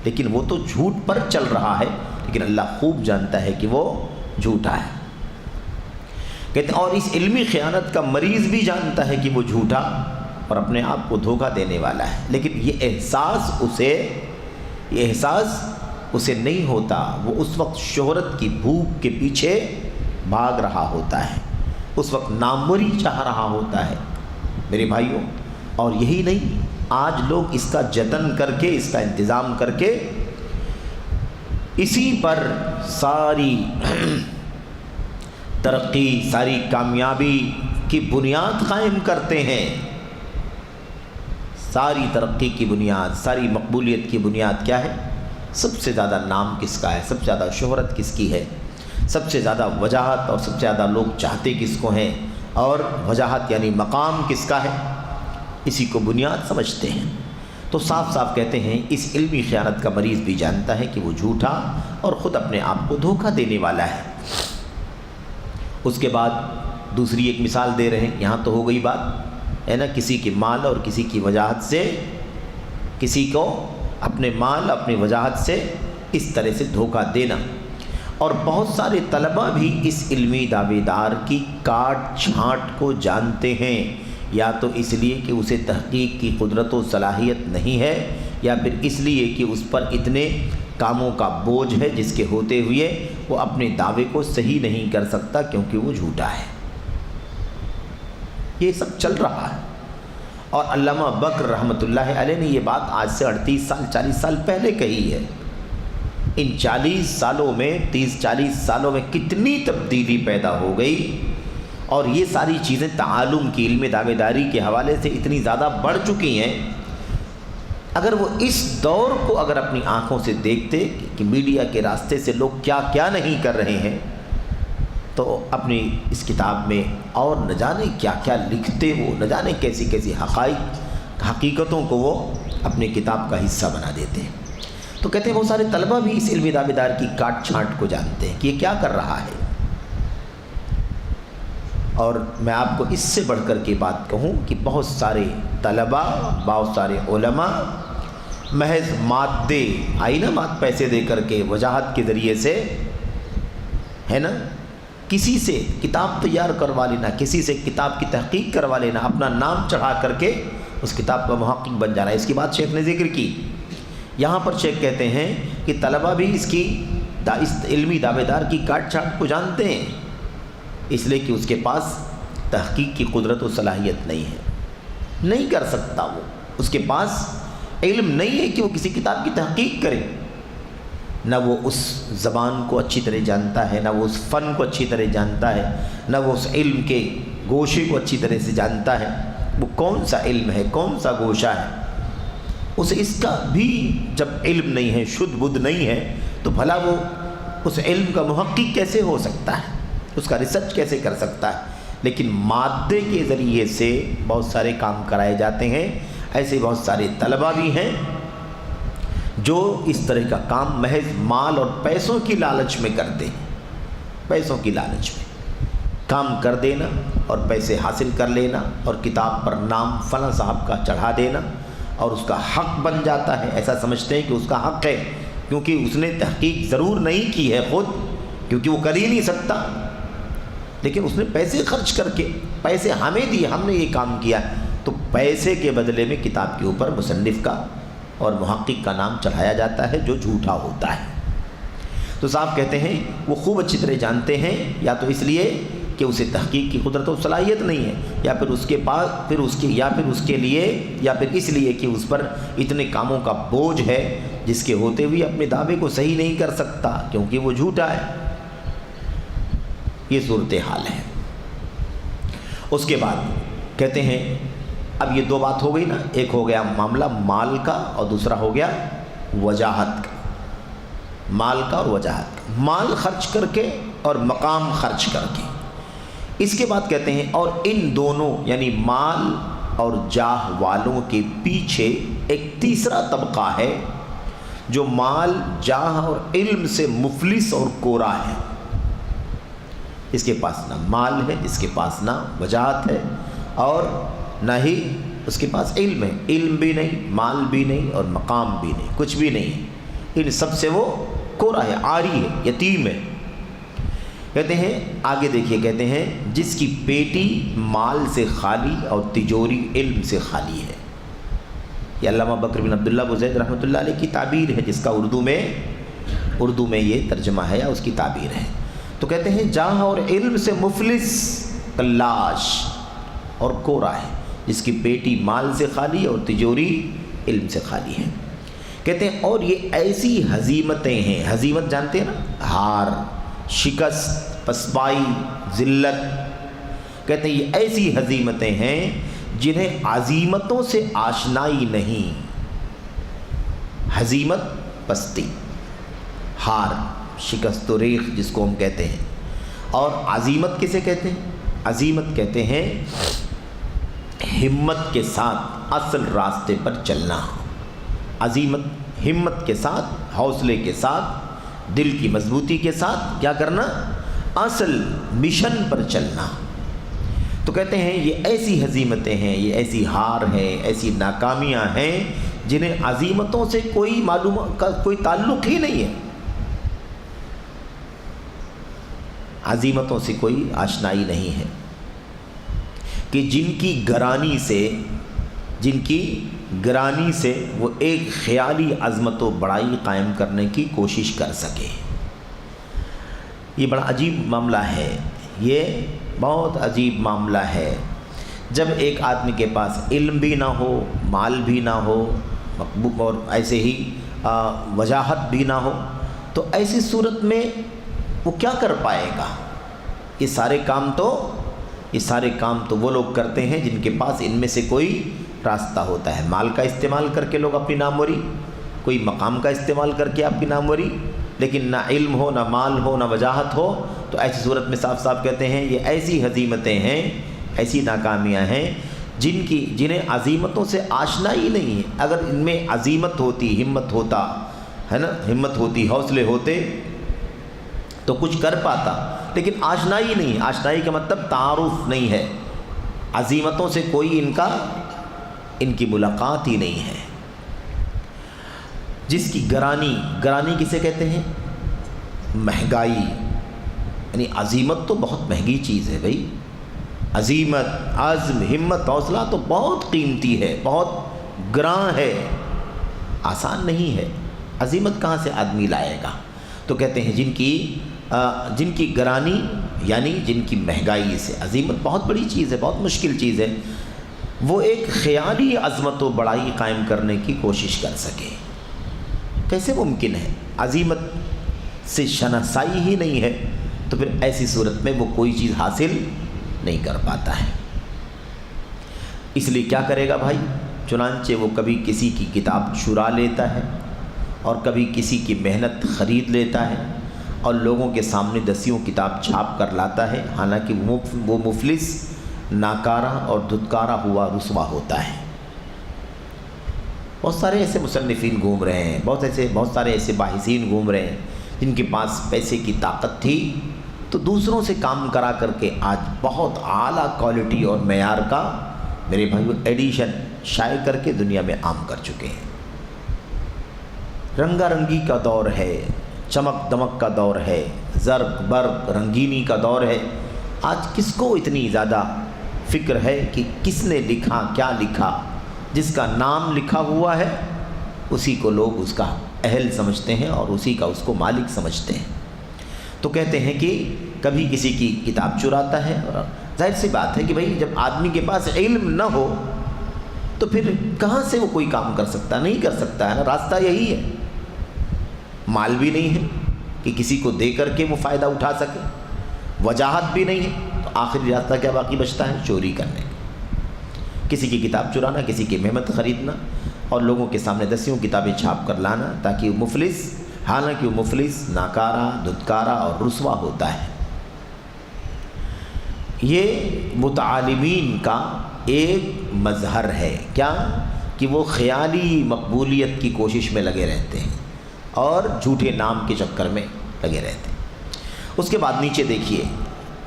لیکن وہ تو جھوٹ پر چل رہا ہے، لیکن اللہ خوب جانتا ہے کہ وہ جھوٹا ہے. کہتے ہیں اور اس علمی خیانت کا مریض بھی جانتا ہے کہ وہ جھوٹا اور اپنے آپ کو دھوکہ دینے والا ہے، لیکن یہ احساس اسے نہیں ہوتا. وہ اس وقت شہرت کی بھوک کے پیچھے بھاگ رہا ہوتا ہے، اس وقت ناموری چاہ رہا ہوتا ہے میرے بھائیوں. اور یہی نہیں، آج لوگ اس کا جتن کر کے، اس کا انتظام کر کے اسی پر ساری ترقی، ساری کامیابی کی بنیاد قائم کرتے ہیں. ساری ترقی کی بنیاد، ساری مقبولیت کی بنیاد کیا ہے؟ سب سے زیادہ نام کس کا ہے، سب سے زیادہ شہرت کس کی ہے، سب سے زیادہ وجاہت اور سب سے زیادہ لوگ چاہتے کس کو ہیں، اور وجاہت یعنی مقام کس کا ہے، اسی کو بنیاد سمجھتے ہیں. تو صاف صاف کہتے ہیں اس علمی خیانت کا مریض بھی جانتا ہے کہ وہ جھوٹا اور خود اپنے آپ کو دھوکہ دینے والا ہے. اس کے بعد دوسری ایک مثال دے رہے ہیں. یہاں تو ہو گئی بات ہے نا، کسی کی مال اور کسی کی وجاہت سے، کسی کو اپنے مال اپنی وجاہت سے اس طرح سے دھوکہ دینا. اور بہت سارے طلباء بھی اس علمی دعوے دار کی کاٹ چھانٹ کو جانتے ہیں، یا تو اس لیے کہ اسے تحقیق کی قدرت و صلاحیت نہیں ہے، یا پھر اس لیے کہ اس پر اتنے کاموں کا بوجھ ہے جس کے ہوتے ہوئے وہ اپنے دعوے کو صحیح نہیں کر سکتا کیونکہ وہ جھوٹا ہے. یہ سب چل رہا ہے. اور علامہ بکر رحمۃ اللہ علیہ نے یہ بات آج سے 38 سال 40 سال پہلے کہی ہے. ان 40 سالوں میں 30-40 سالوں میں کتنی تبدیلی پیدا ہو گئی، اور یہ ساری چیزیں تعالم کی، علم دعوے داری کے حوالے سے اتنی زیادہ بڑھ چکی ہیں. اگر وہ اس دور کو اگر اپنی آنکھوں سے دیکھتے کہ میڈیا کے راستے سے لوگ کیا کیا نہیں کر رہے ہیں، تو اپنی اس کتاب میں اور نہ جانے کیا کیا لکھتے، وہ نہ جانے کیسی کیسی حقیقتوں کو وہ اپنی کتاب کا حصہ بنا دیتے ہیں. تو کہتے ہیں بہت سارے طلباء بھی اس علمی دعوے دار کی کاٹ چھانٹ کو جانتے ہیں کہ یہ کیا کر رہا ہے. اور میں آپ کو اس سے بڑھ کر کے بات کہوں کہ بہت سارے طلباء، بہت سارے علماء محض مادے آئی نا، پیسے دے کر کے وجاہت کے ذریعے سے ہے نا، کسی سے کتاب تیار کروا لینا، کسی سے کتاب کی تحقیق کروا لینا، اپنا نام چڑھا کر کے اس کتاب کا محقق بن جانا. اس کی بات شیخ نے ذکر کی. یہاں پر شیخ کہتے ہیں کہ طلباء بھی اس علمی دعوے دار کی کاٹ چھانٹ کو جانتے ہیں، اس لیے کہ اس کے پاس تحقیق کی قدرت و صلاحیت نہیں ہے، نہیں کر سکتا. وہ اس کے پاس علم نہیں ہے کہ وہ کسی کتاب کی تحقیق کرے. نہ وہ اس زبان کو اچھی طرح جانتا ہے، نہ وہ اس فن کو اچھی طرح جانتا ہے، نہ وہ اس علم کے گوشے کو اچھی طرح سے جانتا ہے. وہ کون سا علم ہے، کون سا گوشہ ہے، اسے اس کا بھی جب علم نہیں ہے، شدھ بدھ نہیں ہے، تو بھلا وہ اس علم کا محقق کیسے ہو سکتا ہے، اس کا ریسرچ کیسے کر سکتا ہے. لیکن مادے کے ذریعے سے بہت سارے کام کرائے جاتے ہیں. ایسے بہت سارے طلباء بھی ہیں جو اس طرح کا کام محض مال اور پیسوں کی لالچ میں کرتے ہیں. پیسوں کی لالچ میں کام کر دینا اور پیسے حاصل کر لینا، اور کتاب پر نام فلاں صاحب کا چڑھا دینا، اور اس کا حق بن جاتا ہے. ایسا سمجھتے ہیں کہ اس کا حق ہے کیونکہ اس نے تحقیق ضرور نہیں کی ہے خود، کیونکہ وہ کر ہی نہیں سکتا، لیکن اس نے پیسے خرچ کر کے پیسے ہمیں دیے، ہم نے یہ کام کیا، تو پیسے کے بدلے میں کتاب کے اوپر مصنف کا اور محقق کا نام چڑھایا جاتا ہے جو جھوٹا ہوتا ہے. تو صاحب کہتے ہیں وہ خوب اچھی طرح جانتے ہیں، یا تو اس لیے کہ اسے تحقیق کی قدرت و صلاحیت نہیں ہے، یا پھر اس کے پاس پھر اس کے لیے یا پھر اس لیے کہ اس پر اتنے کاموں کا بوجھ ہے جس کے ہوتے ہوئے اپنے دعوے کو صحیح نہیں کر سکتا کیونکہ وہ جھوٹا ہے۔ یہ صورتحال ہے۔ اس کے بعد کہتے ہیں اب یہ دو بات ہو گئی نا، ایک ہو گیا معاملہ مال کا اور دوسرا ہو گیا وجاہت کا۔ مال کا اور وجاہت کا، مال خرچ کر کے اور مقام خرچ کر کے۔ اس کے بعد کہتے ہیں اور ان دونوں یعنی مال اور جاہ والوں کے پیچھے ایک تیسرا طبقہ ہے جو مال، جاہ اور علم سے مفلس اور کورا ہے۔ اس کے پاس نہ مال ہے، اس کے پاس نہ وجاہت ہے، اور نہ ہی اس کے پاس علم ہے، علم بھی نہیں، مال بھی نہیں اور مقام بھی نہیں، کچھ بھی نہیں ہے۔ ان سب سے وہ کورا ہے، عاری ہے، یتیم ہے۔ کہتے ہیں آگے دیکھیے، کہتے ہیں جس کی پیٹی مال سے خالی اور تجوری علم سے خالی ہے۔ یہ علامہ بکر بن عبداللہ ابو زید رحمۃ اللہ علیہ کی تعبیر ہے، جس کا اردو میں یہ ترجمہ ہے یا اس کی تعبیر ہے۔ تو کہتے ہیں جاہ اور علم سے مفلس، کلاش اور کورا ہے، جس کی پیٹی مال سے خالی اور تجوری علم سے خالی ہے۔ کہتے ہیں اور یہ ایسی ہزیمتیں ہیں، ہزیمت جانتے ہیں نا، ہار، شکست، پسپائی، ذلت۔ کہتے ہیں یہ ایسی ہزیمتیں ہیں جنہیں عزیمتوں سے آشنائی نہیں۔ ہزیمت پستی، ہار، شکست و ریخ جس کو ہم کہتے ہیں، اور عزیمت کسے کہتے ہیں؟ عزیمت کہتے ہیں ہمت کے ساتھ اصل راستے پر چلنا۔ عزیمت ہمت کے ساتھ، حوصلے کے ساتھ، دل کی مضبوطی کے ساتھ کیا کرنا؟ اصل مشن پر چلنا۔ تو کہتے ہیں یہ ایسی ہزیمتیں ہیں، یہ ایسی ہار ہیں، ایسی ناکامیاں ہیں جنہیں عزیمتوں سے کوئی تعلق ہی نہیں ہے، عزیمتوں سے کوئی آشنائی نہیں ہے، کہ جن کی گرانی سے وہ ایک خیالی عظمت و بڑائی قائم کرنے کی کوشش کر سکے۔ یہ بڑا عجیب معاملہ ہے، یہ بہت عجیب معاملہ ہے۔ جب ایک آدمی کے پاس علم بھی نہ ہو، مال بھی نہ ہو، اور ایسے ہی وجاہت بھی نہ ہو، تو ایسی صورت میں وہ کیا کر پائے گا؟ یہ سارے کام تو وہ لوگ کرتے ہیں جن کے پاس ان میں سے کوئی راستہ ہوتا ہے۔ مال کا استعمال کر کے لوگ اپنی ناموری، کوئی مقام کا استعمال کر کے اپنی ناموری، لیکن نہ علم ہو، نہ مال ہو، نہ وجاہت ہو، تو ایسی صورت میں صاف صاف کہتے ہیں یہ ایسی ہزیمتیں ہیں، ایسی ناکامیاں ہیں جنہیں عزیمتوں سے آشنائی نہیں ہے۔ اگر ان میں عزیمت ہوتی، ہمت ہوتا ہے نا، ہمت ہوتی، حوصلے ہوتے تو کچھ کر پاتا، لیکن آشنائی نہیں۔ آشنائی کا مطلب تعارف نہیں ہے، عزیمتوں سے کوئی ان کی ملاقات ہی نہیں ہے۔ جس کی گرانی کسے کہتے ہیں؟ مہنگائی، یعنی عزیمت تو بہت مہنگی چیز ہے بھائی، عزیمت، عزم، ہمت، حوصلہ تو بہت قیمتی ہے، بہت گراں ہے، آسان نہیں ہے۔ عزیمت کہاں سے آدمی لائے گا؟ تو کہتے ہیں جن کی گرانی یعنی جن کی مہنگائی سے، عزیمت بہت بڑی چیز ہے، بہت مشکل چیز ہے، وہ ایک خیالی عظمت و بڑائی قائم کرنے کی کوشش کر سکے۔ کیسے ممکن ہے؟ عزیمت سے شناسائی ہی نہیں ہے، تو پھر ایسی صورت میں وہ کوئی چیز حاصل نہیں کر پاتا ہے۔ اس لیے کیا کرے گا بھائی؟ چنانچہ وہ کبھی کسی کی کتاب چرا لیتا ہے اور کبھی کسی کی محنت خرید لیتا ہے اور لوگوں کے سامنے دسیوں کتاب چھاپ کر لاتا ہے، حالانکہ وہ مفلس، ناکارہ اور دھتکارا ہوا رسوا ہوتا ہے۔ بہت سارے ایسے مصنفین گھوم رہے ہیں، بہت سارے ایسے باحثین گھوم رہے ہیں جن کے پاس پیسے کی طاقت تھی تو دوسروں سے کام کرا کر کے آج بہت اعلیٰ کوالٹی اور معیار کا میرے بھائیو ایڈیشن شائع کر کے دنیا میں عام کر چکے ہیں۔ رنگا رنگی کا دور ہے، چمک دمک کا دور ہے، زرق برق رنگینی کا دور ہے۔ آج کس کو اتنی زیادہ فکر ہے کہ کس نے لکھا، کیا لکھا؟ جس کا نام لکھا ہوا ہے اسی کو لوگ اس کا اہل سمجھتے ہیں اور اسی کا اس کو مالک سمجھتے ہیں۔ تو کہتے ہیں کہ کبھی کسی کی کتاب چراتا ہے. ظاہر سی بات ہے کہ بھائی جب آدمی کے پاس علم نہ ہو تو پھر کہاں سے وہ کوئی کام کر سکتا؟ نہیں کر سکتا ہے نا. راستہ یہی ہے. مال بھی نہیں ہے کہ کسی کو دے کر کے وہ فائدہ اٹھا سکے, وجاہت بھی نہیں ہے, تو آخری راستہ کیا باقی بچتا ہے؟ چوری کرنے کا. کسی کی کتاب چرانا, کسی کی محنت خریدنا اور لوگوں کے سامنے دسیوں کتابیں چھاپ کر لانا تاکہ وہ مفلس, حالانکہ وہ مفلس, ناکارہ, دھتکارہ اور رسوا ہوتا ہے. یہ متعالمین کا ایک مظہر ہے. کیا؟ کہ وہ خیالی مقبولیت کی کوشش میں لگے رہتے ہیں اور جھوٹے نام کے چکر میں لگے رہتے ہیں. اس کے بعد نیچے دیکھیے,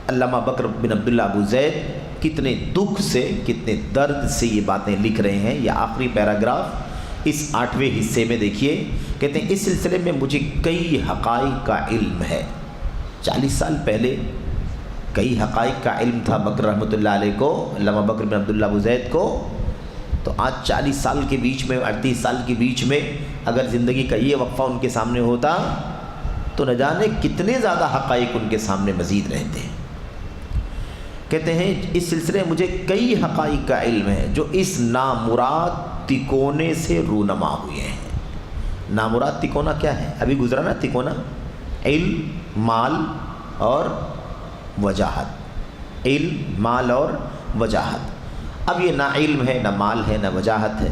علامہ بکر بن عبداللہ ابو زید کتنے دکھ سے, کتنے درد سے یہ باتیں لکھ رہے ہیں. یہ آخری پیراگراف اس 8ویں حصے میں دیکھیے. کہتے ہیں اس سلسلے میں مجھے کئی حقائق کا علم ہے. 40 سال پہلے کئی حقائق کا علم تھا بکر رحمۃ اللہ علیہ کو, علامہ بکر بن عبداللہ ابو زید کو. تو آج 40 سال کے بیچ میں, 38 سال کے بیچ میں اگر زندگی کا یہ وقفہ ان کے سامنے ہوتا تو نہ جانے کتنے زیادہ حقائق ان کے سامنے مزید رہتے ہیں. کہتے ہیں اس سلسلے میں مجھے کئی حقائق کا علم ہے جو اس نامراد تکونے سے رونما ہوئے ہیں. نامراد تکونا کیا ہے؟ ابھی گزرا نا تکونا, علم, مال اور وجاہت. علم, مال اور وجاہت. اب یہ نہ علم ہے, نہ مال ہے, نہ وجاہت ہے,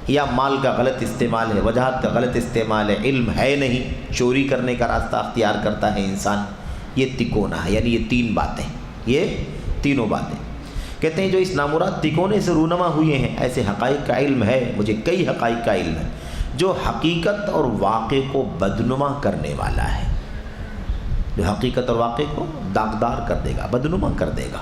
یا مال کا غلط استعمال ہے, وجاہت کا غلط استعمال ہے, علم ہے نہیں, چوری کرنے کا راستہ اختیار کرتا ہے انسان. یہ تکونا ہے. یعنی یہ 3 باتیں, یہ تینوں باتیں. کہتے ہیں جو اس نامراد تکونے سے رونما ہوئے ہیں ایسے حقائق کا علم ہے, مجھے کئی حقائق کا علم ہے جو حقیقت اور واقع کو بدنما کرنے والا ہے. جو حقیقت اور واقع کو داغدار کر دے گا, بدنما کر دے گا.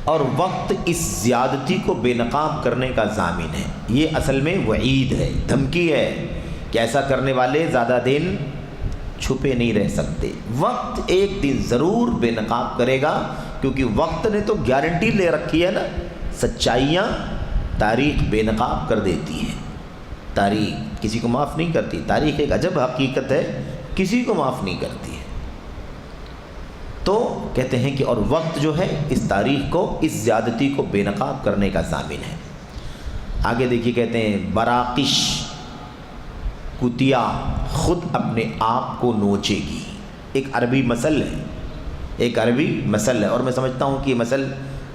اور وقت اس زیادتی کو بے نقاب کرنے کا ضامن ہے. یہ اصل میں وعید ہے, دھمکی ہے کہ ایسا کرنے والے زیادہ دن چھپے نہیں رہ سکتے. وقت ایک دن ضرور بے نقاب کرے گا, کیونکہ وقت نے تو گارنٹی لے رکھی ہے نا. سچائیاں تاریخ بے نقاب کر دیتی ہے. تاریخ کسی کو معاف نہیں کرتی. تاریخ ایک عجب حقیقت ہے, کسی کو معاف نہیں کرتی ہے. تو کہتے ہیں کہ اور وقت جو ہے اس تاریخ کو, اس زیادتی کو بے نقاب کرنے کا ضامن ہے. آگے دیکھیے, کہتے ہیں براقش کتیا خود اپنے آپ کو نوچے گی. ایک عربی مثل ہے, ایک عربی مثل ہے, اور میں سمجھتا ہوں کہ یہ مثل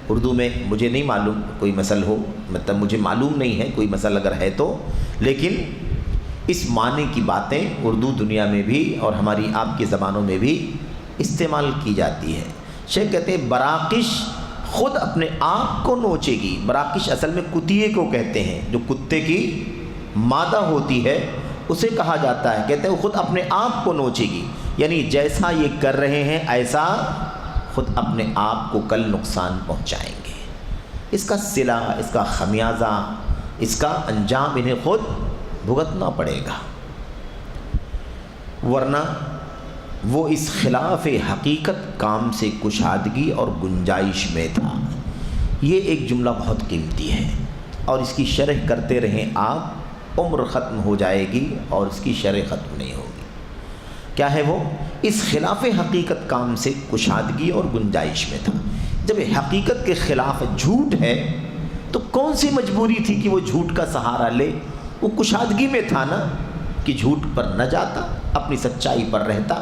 اردو میں مجھے نہیں معلوم کوئی مثل ہو, مطلب مجھے معلوم نہیں ہے کوئی مثل اگر ہے تو, لیکن اس معنی کی باتیں اردو دنیا میں بھی اور ہماری آپ کی زبانوں میں بھی استعمال کی جاتی ہے. شیخ کہتے ہیں براقش خود اپنے آپ کو نوچے گی. براقش اصل میں کتیے کو کہتے ہیں, جو کتے کی مادہ ہوتی ہے اسے کہا جاتا ہے. کہتے ہیں وہ خود اپنے آپ کو نوچے گی, یعنی جیسا یہ کر رہے ہیں ایسا خود اپنے آپ کو کل نقصان پہنچائیں گے. اس کا صلہ, اس کا خمیازہ, اس کا انجام انہیں خود بھگتنا پڑے گا. ورنہ وہ اس خلاف حقیقت کام سے کشادگی اور گنجائش میں تھا. یہ ایک جملہ بہت قیمتی ہے اور اس کی شرح کرتے رہیں آپ, عمر ختم ہو جائے گی اور اس کی شرح ختم نہیں ہوگی. کیا ہے وہ؟ اس خلاف حقیقت کام سے کشادگی اور گنجائش میں تھا. جب حقیقت کے خلاف جھوٹ ہے تو کون سی مجبوری تھی کہ وہ جھوٹ کا سہارا لے؟ وہ کشادگی میں تھا نا, کہ جھوٹ پر نہ جاتا, اپنی سچائی پر رہتا.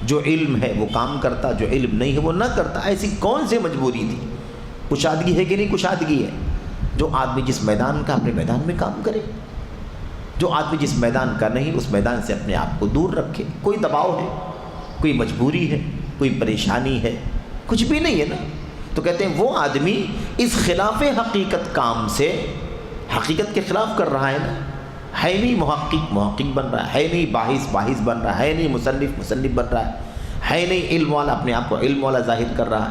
جو علم ہے وہ کام کرتا, جو علم نہیں ہے وہ نہ کرتا. ایسی کون سی مجبوری تھی؟ کشادگی ہے کہ نہیں کشادگی ہے؟ جو آدمی جس میدان کا اپنے میدان میں کام کرے, جو آدمی جس میدان کا نہیں اس میدان سے اپنے آپ کو دور رکھے. کوئی دباؤ ہے, کوئی مجبوری ہے, کوئی پریشانی ہے, کچھ بھی نہیں ہے نا. تو کہتے ہیں وہ آدمی اس خلاف حقیقت کام سے, حقیقت کے خلاف کر رہا ہے نا. ہے نہیں محقق محقق بن رہا ہے نہیں باحث باحث بن رہا ہے نہیں مصنف مصنف بن رہا ہے نہیں علم والا اپنے آپ کو علم والا ظاہر کر رہا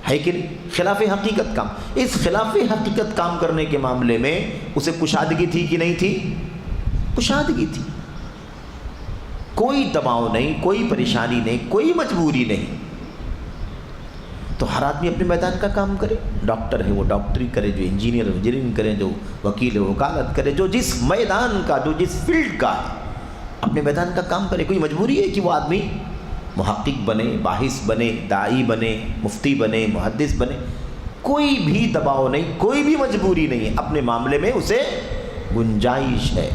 ہے کہ نہیں. خلاف حقیقت کام. اس خلاف حقیقت کام کرنے کے معاملے میں اسے کشادگی تھی کہ نہیں تھی؟ کشادگی تھی. کوئی دباؤ نہیں, کوئی پریشانی نہیں, کوئی مجبوری نہیں. تو ہر آدمی اپنے میدان کا کام کرے. ڈاکٹر ہے وہ ڈاکٹری کرے, جو انجینئر ہے انجینئرنگ کرے, جو وکیل ہے وکالت کرے, جو جس میدان کا, جو جس فیلڈ کا ہے اپنے میدان کا کام کرے. کوئی مجبوری ہے کہ وہ آدمی محقق بنے، باحث بنے، داعی بنے، مفتی بنے، محدث بنے، کوئی بھی دباؤ نہیں، کوئی بھی مجبوری نہیں ہے، اپنے معاملے میں اسے گنجائش ہے،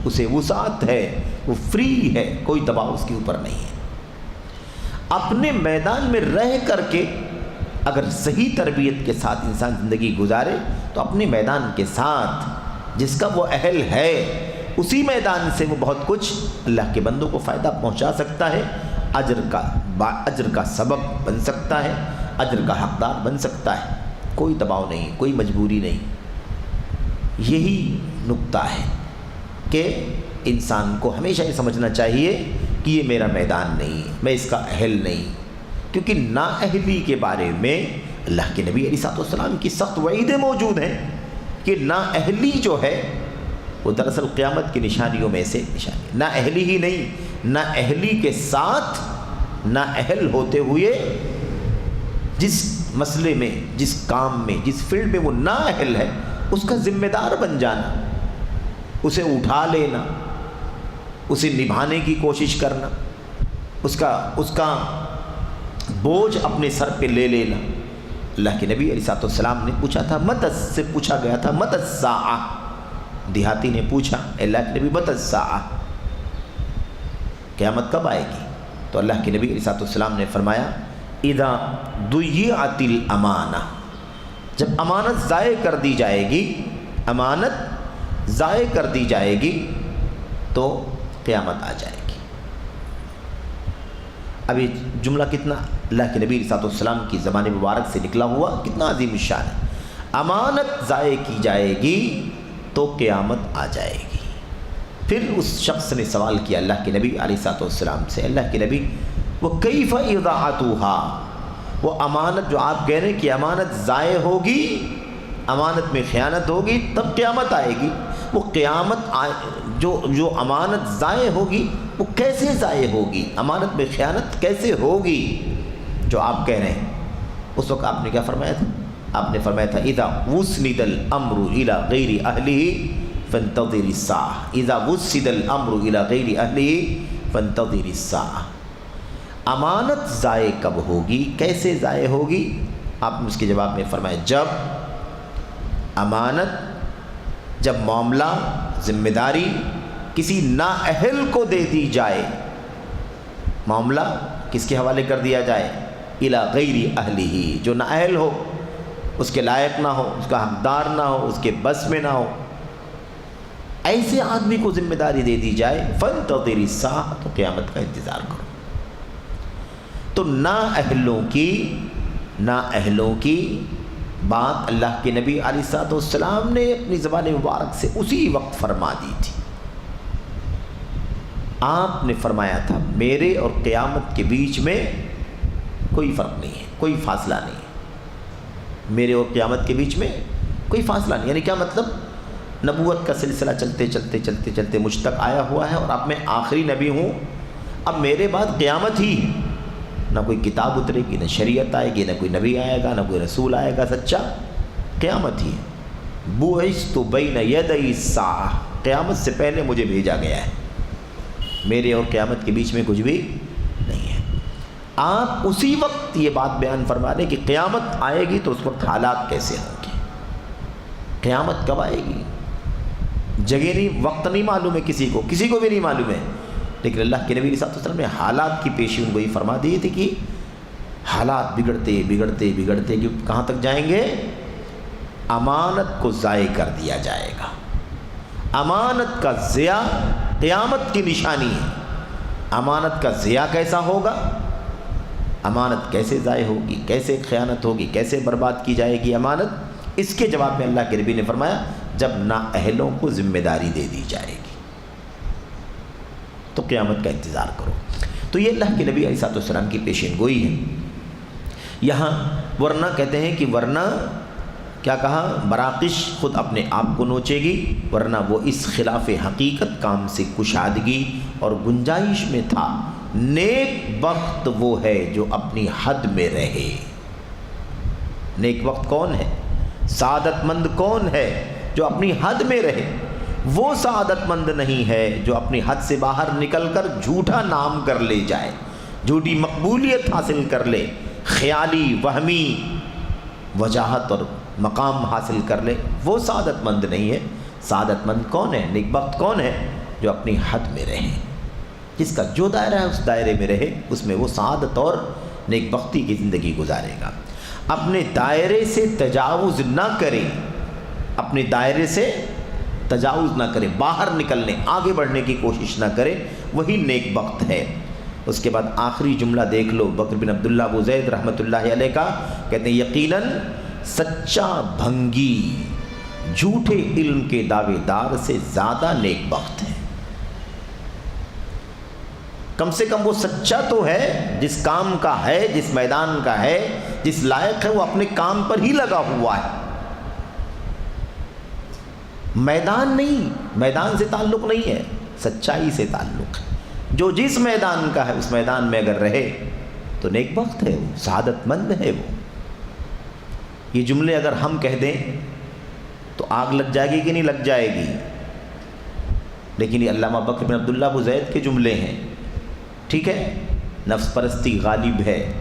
اسے وسعت ہے، وہ فری ہے، کوئی دباؤ اس کے اوپر نہیں ہے۔ اپنے میدان میں رہ کر کے اگر صحیح تربیت کے ساتھ انسان زندگی گزارے تو اپنے میدان کے ساتھ جس کا وہ اہل ہے اسی میدان سے وہ بہت کچھ اللہ کے بندوں کو فائدہ پہنچا سکتا ہے، اجر کا سبب بن سکتا ہے، اجر کا حقدار بن سکتا ہے، کوئی دباؤ نہیں، کوئی مجبوری نہیں۔ یہی نقطہ ہے کہ انسان کو ہمیشہ یہ سمجھنا چاہیے کہ یہ میرا میدان نہیں، میں اس کا اہل نہیں، کیونکہ نااہلی کے بارے میں اللہ کے نبی علیہ السلام کی سخت وعیدیں موجود ہیں کہ نااہلی جو ہے وہ دراصل قیامت کی نشانیوں میں سے نشانی، نااہلی ہی نہیں، نااہلی کے ساتھ نااہل ہوتے ہوئے جس مسئلے میں، جس کام میں، جس فیلڈ میں وہ نااہل ہے اس کا ذمہ دار بن جانا، اسے اٹھا لینا، اسے نبھانے کی کوشش کرنا، اس کا بوجھ اپنے سر پہ لے لینا۔ اللہ کے نبی علیہ السلام نے پوچھا تھا، سے پوچھا گیا تھا مت الساعہ، دیہاتی نے پوچھا اللہ کے نبی مت الساعہ، قیامت کب آئے گی؟ تو اللہ کے نبی علیہ السلام نے فرمایا اذا ضیعت الامانہ، جب امانت ضائع کر دی جائے گی، امانت ضائع کر دی جائے گی تو قیامت آ جائے گی۔ اب یہ جملہ کتنا اللہ کے نبی علیہ السلام کی زبان مبارک سے نکلا ہوا، کتنا عظیم الشان ہے۔ امانت ضائع کی جائے گی تو قیامت آ جائے گی۔ پھر اس شخص نے سوال کیا اللہ کے نبی علیہ السلام سے، اللہ کے نبی وہ کیف اضاعتھا، وہ امانت جو آپ کہہ رہے ہیں کہ امانت ضائع ہوگی، امانت میں خیانت ہوگی تب قیامت آئے گی، وہ قیامت جو امانت ضائع ہوگی وہ کیسے ضائع ہوگی، امانت میں خیانت کیسے ہوگی جو آپ کہہ رہے ہیں؟ اس وقت آپ نے کیا فرمایا تھا؟ آپ نے فرمایا تھا اذا وسند الامر الى غیر اہلہ فانتظر الساعہ، اذا وسد الامر الى غیر اہلہ فانتظر الساعہ۔ امانت ضائع کب ہوگی، کیسے ضائع ہوگی؟ آپ نے اس کے جواب میں فرمایا جب معاملہ، ذمہ داری کسی نااہل کو دے دی جائے، معاملہ کس کے حوالے کر دیا جائے؟ الی غیر اہلہ، جو نااہل ہو، اس کے لائق نہ ہو، اس کا حقدار نہ ہو، اس کے بس میں نہ ہو، ایسے آدمی کو ذمہ داری دے دی جائے فانتظر الساعہ، تو قیامت کا انتظار کرو۔ تو نااہلوں کی بات اللہ کے نبی علیہ السلام نے اپنی زبان مبارک سے اسی وقت فرما دی تھی۔ آپ نے فرمایا تھا میرے اور قیامت کے بیچ میں کوئی فرق نہیں ہے، کوئی فاصلہ نہیں ہے، میرے اور قیامت کے بیچ میں کوئی فاصلہ نہیں۔ یعنی کیا مطلب؟ نبوت کا سلسلہ چلتے مجھ تک آیا ہوا ہے اور اب میں آخری نبی ہوں، اب میرے بعد قیامت ہی، نہ کوئی کتاب اترے گی، نہ شریعت آئے گی، نہ کوئی نبی آئے گا، نہ کوئی رسول آئے گا سچا، قیامت ہی ہے۔ بعثت بین یدی الساعہ، قیامت سے پہلے مجھے بھیجا گیا ہے، میرے اور قیامت کے بیچ میں کچھ بھی نہیں ہے۔ آپ اسی وقت یہ بات بیان فرما رہے کہ قیامت آئے گی تو اس وقت حالات کیسے ہوں گے، قیامت کب آئے گی، جگہ نہیں، وقت نہیں معلوم ہے کسی کو بھی نہیں معلوم ہے، لیکن اللہ کے نبی علیہ السلام نے حالات کی پیشین گوئی فرما دی تھی کہ حالات بگڑتے کہ کہاں تک جائیں گے؟ امانت کو ضائع کر دیا جائے گا۔ امانت کا ضیاع قیامت کی نشانی ہے۔ امانت کا ضیاع کیسا ہوگا؟ امانت کیسے ضائع ہوگی، کیسے خیانت ہوگی، کیسے برباد کی جائے گی امانت؟ اس کے جواب میں اللہ کے نبی نے فرمایا جب نااہلوں کو ذمہ داری دے دی جائے گی تو قیامت کا انتظار کرو۔ تو یہ اللہ کے نبی علیہ السلام کی پیشین گوئی ہے۔ یہاں ورنہ کہتے ہیں کہ ورنہ کیا کہا؟ براقش خود اپنے آپ کو نوچے گی، ورنہ وہ اس خلاف حقیقت کام سے کشادگی اور گنجائش میں تھا۔ نیک بخت وہ ہے جو اپنی حد میں رہے۔ نیک بخت کون ہے؟ سعادت مند کون ہے؟ جو اپنی حد میں رہے۔ وہ سعادت مند نہیں ہے جو اپنی حد سے باہر نکل کر جھوٹا نام کر لے جائے، جھوٹی مقبولیت حاصل کر لے، خیالی وہمی وجاہت اور مقام حاصل کر لے، وہ سعادت مند نہیں ہے۔ سعادت مند کون ہے، نیک بخت کون ہے؟ جو اپنی حد میں رہے، جس کا جو دائرہ ہے اس دائرے میں رہے، اس میں وہ سعادت اور نیک بختی کی زندگی گزارے گا۔ اپنے دائرے سے تجاوز نہ کرے، اپنے دائرے سے تجاوز نہ کرے، باہر نکلنے آگے بڑھنے کی کوشش نہ کرے، وہی نیک بخت ہے۔ اس کے بعد آخری جملہ دیکھ لو بکر بن عبداللہ ابو زید رحمۃ اللہ علیہ کا، کہتے ہیں یقیناً سچا بھنگی جھوٹے علم کے دعوے دار سے زیادہ نیک بخت ہے۔ کم سے کم وہ سچا تو ہے، جس کام کا ہے، جس میدان کا ہے، جس لائق ہے، وہ اپنے کام پر ہی لگا ہوا ہے۔ میدان نہیں، میدان سے تعلق نہیں ہے، سچائی سے تعلق ہے۔ جو جس میدان کا ہے اس میدان میں اگر رہے تو نیک بخت ہے، وہ سعادت مند ہے۔ وہ یہ جملے اگر ہم کہہ دیں تو آگ لگ جائے گی کہ نہیں لگ جائے گی؟ لیکن یہ علامہ بکر بن عبداللہ ابو زید کے جملے ہیں، ٹھیک ہے؟ نفس پرستی غالب ہے،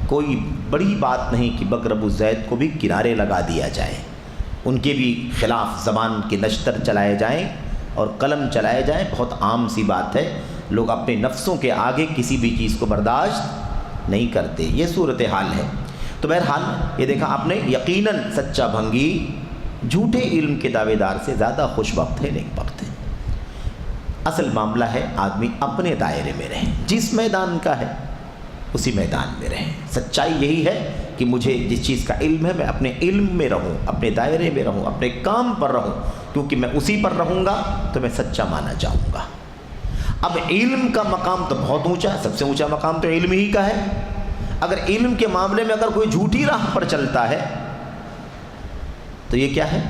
کوئی بڑی بات نہیں کہ بکر ابو زید کو بھی کنارے لگا دیا جائے، ان کے بھی خلاف زبان کے نشتر چلائے جائیں اور قلم چلائے جائیں، بہت عام سی بات ہے۔ لوگ اپنے نفسوں کے آگے کسی بھی چیز کو برداشت نہیں کرتے، یہ صورتحال ہے۔ تو بہرحال یہ دیکھا آپ نے، یقیناً سچا بھنگی جھوٹے علم کے دعوے دار سے زیادہ خوش بخت ہے، نیک بخت ہے۔ اصل معاملہ ہے آدمی اپنے دائرے میں رہے، جس میدان کا ہے اسی میدان میں رہے۔ سچائی یہی ہے کہ مجھے جس چیز کا علم ہے میں اپنے علم میں رہوں، اپنے دائرے میں رہوں، اپنے کام پر رہوں، کیونکہ میں اسی پر رہوں گا تو میں سچا مانا جاؤں گا۔ اب علم کا مقام تو بہت اونچا ہے، سب سے اونچا مقام تو علم ہی کا ہے۔ اگر علم کے معاملے میں اگر کوئی جھوٹی راہ پر چلتا ہے تو یہ کیا ہے؟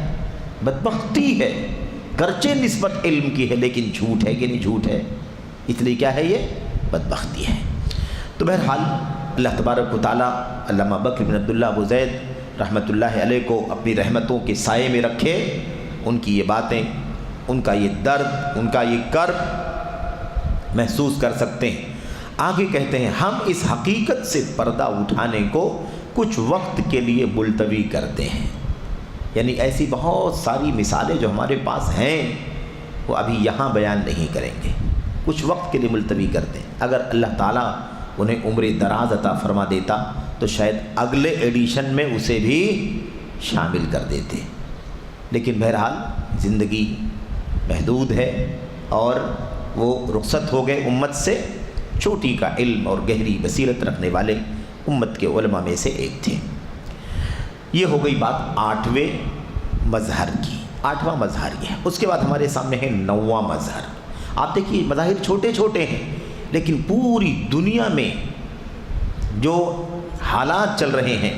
بدبختی ہے، گرچہ نسبت علم کی ہے لیکن جھوٹ ہے کہ نہیں؟ جھوٹ ہے، اس لیے کیا ہے؟ یہ بدبختی ہے۔ تو بہرحال اللہ تبارک و تعالیٰ علامہ بکر بن عبداللہ ابو زید رحمۃ اللہ علیہ کو اپنی رحمتوں کے سائے میں رکھے، ان کی یہ باتیں، ان کا یہ درد، ان کا یہ کرب محسوس کر سکتے ہیں۔ آگے کہتے ہیں ہم اس حقیقت سے پردہ اٹھانے کو کچھ وقت کے لیے ملتوی کرتے ہیں، یعنی ایسی بہت ساری مثالیں جو ہمارے پاس ہیں وہ ابھی یہاں بیان نہیں کریں گے، کچھ وقت کے لیے ملتوی کرتے ہیں۔ اگر اللہ تعالیٰ انہیں عمر دراز عطا فرما دیتا تو شاید اگلے ایڈیشن میں اسے بھی شامل کر دیتے، لیکن بہرحال زندگی محدود ہے اور وہ رخصت ہو گئے امت سے۔ چھوٹی کا علم اور گہری بصیرت رکھنے والے امت کے علماء میں سے ایک تھے۔ یہ ہو گئی بات 8ویں مظہر کی۔ 8واں مظہر یہ ہے۔ اس کے بعد ہمارے سامنے ہے 9واں مظہر۔ آپ دیکھیے مظاہر چھوٹے چھوٹے ہیں لیکن پوری دنیا میں جو حالات چل رہے ہیں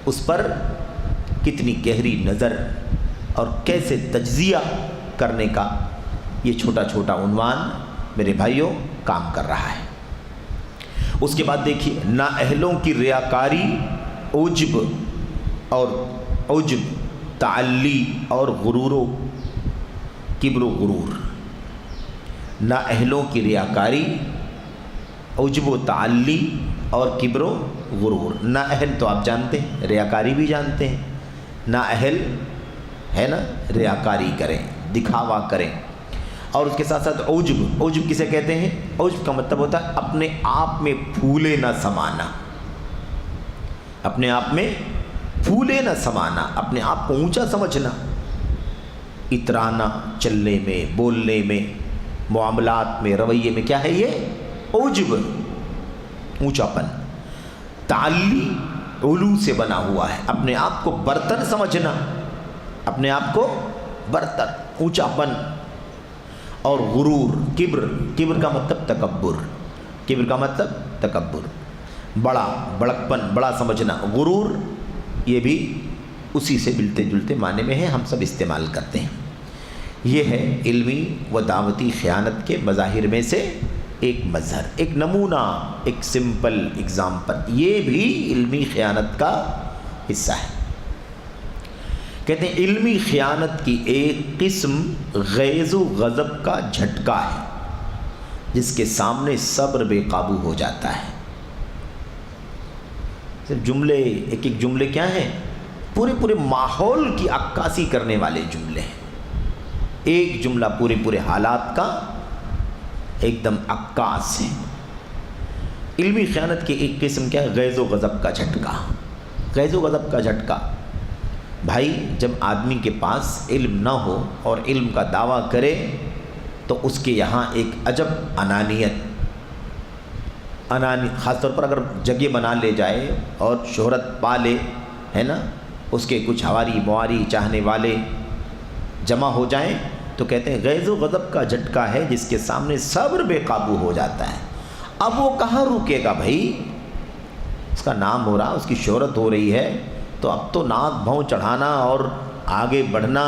اس پر کتنی گہری نظر اور کیسے تجزیہ کرنے کا یہ چھوٹا چھوٹا عنوان میرے بھائیوں کام کر رہا ہے۔ اس کے بعد دیکھیے نااہلوں کی ریاکاری، عجب اور عجب، تعلی اور غرور و کبر و غرور۔ نااہلوں کی ریاکاری، عجب و تعلی اور کبر و غرور۔ نااہل تو آپ جانتے ہیں، ریاکاری بھی جانتے ہیں۔ نااہل ہے نا، ریاکاری کریں، دکھاوا کریں، اور اس کے ساتھ ساتھ عجب۔ عجب کسے کہتے ہیں؟ عجب کا مطلب ہوتا ہے اپنے آپ میں پھولے نہ سمانا، اپنے آپ میں پھولے نہ سمانا، اپنے آپ کو اونچا سمجھنا، اترانا، چلنے میں، بولنے میں، معاملات میں، رویے میں، کیا ہے یہ؟ عجب، اونچا پن۔ تعلی علو سے بنا ہوا ہے، اپنے آپ کو برتر سمجھنا، اپنے آپ کو برتر، اونچا پن۔ اور غرور، کبر، کبر کا مطلب تکبر، کبر کا مطلب تکبر، بڑا، بڑکپن، بڑا سمجھنا۔ غرور یہ بھی اسی سے ملتے جلتے معنی میں ہے، ہم سب استعمال کرتے ہیں۔ یہ ہے علمی و دعوتی خیانت کے مظاہر میں سے ایک مظہر، ایک نمونہ، ایک سمپل اگزامپل۔ یہ بھی علمی خیانت کا حصہ ہے۔ کہتے ہیں علمی خیانت کی ایک قسم غیظ و غضب کا جھٹکا ہے، جس کے سامنے صبر بے قابو ہو جاتا ہے۔ صرف جملے، ایک ایک جملے کیا ہیں؟ پورے پورے ماحول کی عکاسی کرنے والے جملے ہیں. ایک جملہ پورے پورے حالات کا ایک دم عکاس ہے. علمی خیانت کی ایک قسم کیا ہے؟ غیظ و غضب کا جھٹکا. غیظ و غضب کا جھٹکا بھائی، جب آدمی کے پاس علم نہ ہو اور علم کا دعویٰ کرے تو اس کے یہاں ایک عجب انانیت، خاص طور پر اگر جگہ بنا لے جائے اور شہرت پا لے، ہے نا، اس کے کچھ ہواری مواری چاہنے والے جمع ہو جائیں تو کہتے ہیں غیظ و غضب کا جھٹکا ہے جس کے سامنے صبر بے قابو ہو جاتا ہے. اب وہ کہاں رکے گا بھائی؟ اس کا نام ہو رہا، اس کی شہرت ہو رہی ہے، تو اب تو ناک بھوں چڑھانا اور آگے بڑھنا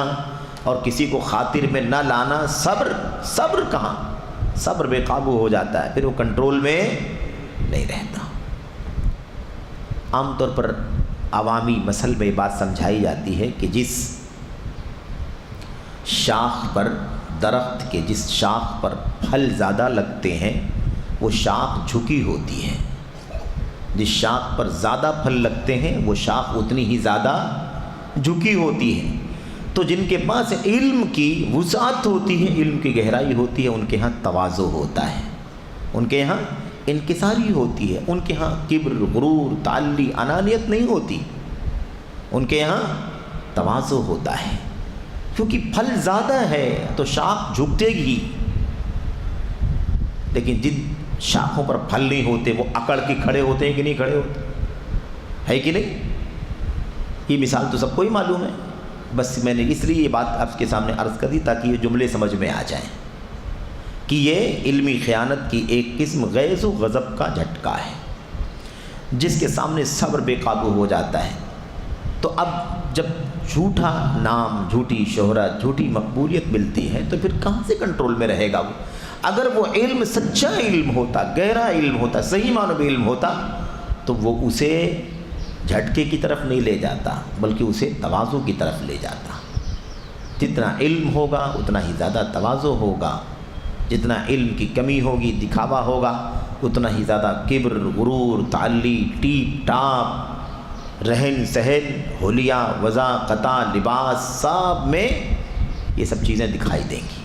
اور کسی کو خاطر میں نہ لانا، صبر کہاں؟ صبر بے قابو ہو جاتا ہے، پھر وہ کنٹرول میں نہیں رہتا. عام طور پر عوامی مثل میں بات سمجھائی جاتی ہے کہ جس شاخ پر، درخت کے جس شاخ پر پھل زیادہ لگتے ہیں وہ شاخ جھکی ہوتی ہے. جس شاخ پر زیادہ پھل لگتے ہیں وہ شاخ اتنی ہی زیادہ جھکی ہوتی ہے. تو جن کے پاس علم کی وسعت ہوتی ہے، علم کی گہرائی ہوتی ہے، ان کے ہاں تواضع ہوتا ہے، ان کے یہاں انکساری ہوتی ہے، ان کے ہاں کبر، غرور، تعلی، انانیت نہیں ہوتی، ان کے یہاں تواضع ہوتا ہے. کیونکہ پھل زیادہ ہے تو شاخ جھکتے گی. لیکن جن شاخوں پر پھل نہیں ہوتے وہ اکڑ کے کھڑے ہوتے ہیں کہ نہیں کھڑے ہوتے؟ ہے کہ نہیں؟ یہ مثال تو سب کو ہی معلوم ہے. بس میں نے اس لیے یہ بات آپ کے سامنے عرض کر دی تاکہ یہ جملے سمجھ میں آ جائیں کہ یہ علمی خیانت کی ایک قسم غیظ و غضب کا جھٹکا ہے جس کے سامنے صبر بے قابو ہو جاتا ہے. تو اب جب جھوٹا نام، جھوٹی شہرت، جھوٹی مقبولیت ملتی ہے تو پھر کہاں سے کنٹرول میں رہے گا وہ؟ اگر وہ علم سچا علم ہوتا، گہرا علم ہوتا، صحیح معنوں میں علم ہوتا تو وہ اسے جھٹکے کی طرف نہیں لے جاتا بلکہ اسے تواضع کی طرف لے جاتا. جتنا علم ہوگا اتنا ہی زیادہ تواضع ہوگا، جتنا علم کی کمی ہوگی، دکھاوا ہوگا، اتنا ہی زیادہ کبر، غرور، تعلی، ٹیپ ٹاپ، رہن سہن، حلیہ، وضاقتہ، لباس، سب میں یہ سب چیزیں دکھائی دیں گی.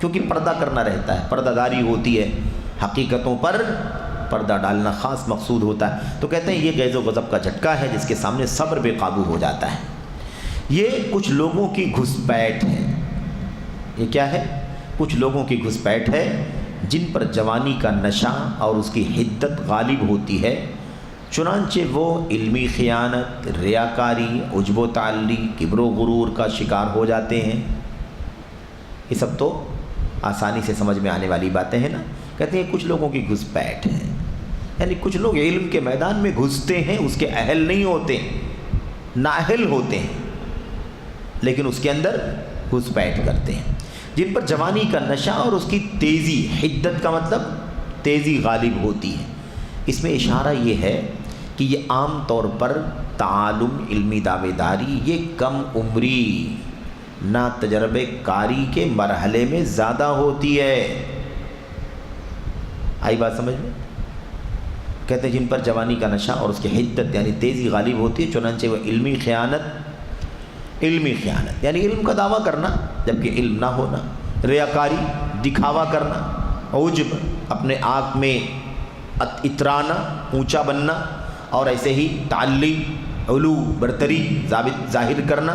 کیونکہ پردہ کرنا رہتا ہے، پردہ داری ہوتی ہے، حقیقتوں پر پردہ ڈالنا خاص مقصود ہوتا ہے. تو کہتے ہیں یہ غیظ و غضب کا جھٹکا ہے جس کے سامنے صبر بے قابو ہو جاتا ہے. یہ کچھ لوگوں کی گھسپیٹ ہے. یہ کیا ہے؟ کچھ لوگوں کی گھسپیٹ ہے جن پر جوانی کا نشہ اور اس کی حدت غالب ہوتی ہے، چنانچہ وہ علمی خیانت، ریاکاری، عجب و تعلی، کبر و غرور کا شکار ہو جاتے ہیں. یہ سب تو آسانی سے سمجھ میں آنے والی باتیں ہیں نا. کہتے ہیں کچھ لوگوں کی گھسپیٹ ہے، یعنی کچھ لوگ علم کے میدان میں گھستے ہیں، اس کے اہل نہیں ہوتے، نااہل ہوتے ہیں، لیکن اس کے اندر گھسپیٹ کرتے ہیں. جن پر جوانی کا نشہ اور اس کی تیزی، حدت کا مطلب تیزی غالب ہوتی ہے. اس میں اشارہ یہ ہے کہ یہ عام طور پر تعالم، علمی دعوے داری، یہ کم عمری، نہ تجربے کاری کے مرحلے میں زیادہ ہوتی ہے. آئی بات سمجھ میں؟ کہتے ہیں جن پر جوانی کا نشہ اور اس کی حدت یعنی تیزی غالب ہوتی ہے، چنانچہ وہ علمی خیانت یعنی علم کا دعویٰ کرنا جبکہ علم نہ ہونا، ریاکاری، دکھاوا کرنا، عجب، اپنے آپ میں اترانا، اونچا بننا، اور ایسے ہی تعلی، علو، برتری ظاہر کرنا،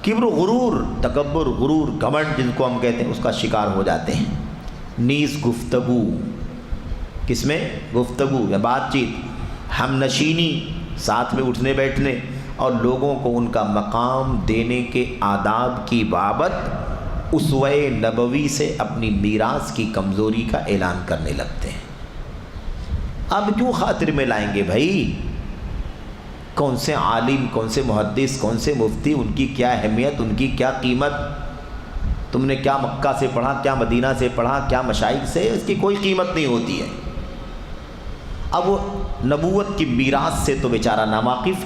کبر و غرور، تکبر، غرور، گھمنڈ جن کو ہم کہتے ہیں، اس کا شکار ہو جاتے ہیں. نیز گفتگو، کس میں؟ گفتگو یا بات چیت، ہم نشینی، ساتھ میں اٹھنے بیٹھنے، اور لوگوں کو ان کا مقام دینے کے آداب کی بابت اسوہ نبوی سے اپنی میراث کی کمزوری کا اعلان کرنے لگتے ہیں. اب کیوں خاطر میں لائیں گے بھائی؟ کون سے عالم، کون سے محدث، کون سے مفتی، ان کی کیا اہمیت، ان کی کیا قیمت، تم نے کیا مکہ سے پڑھا، کیا مدینہ سے پڑھا، کیا مشائخ سے، اس کی کوئی قیمت نہیں ہوتی ہے. اب وہ نبوت کی میراث سے تو بیچارہ ناواقف،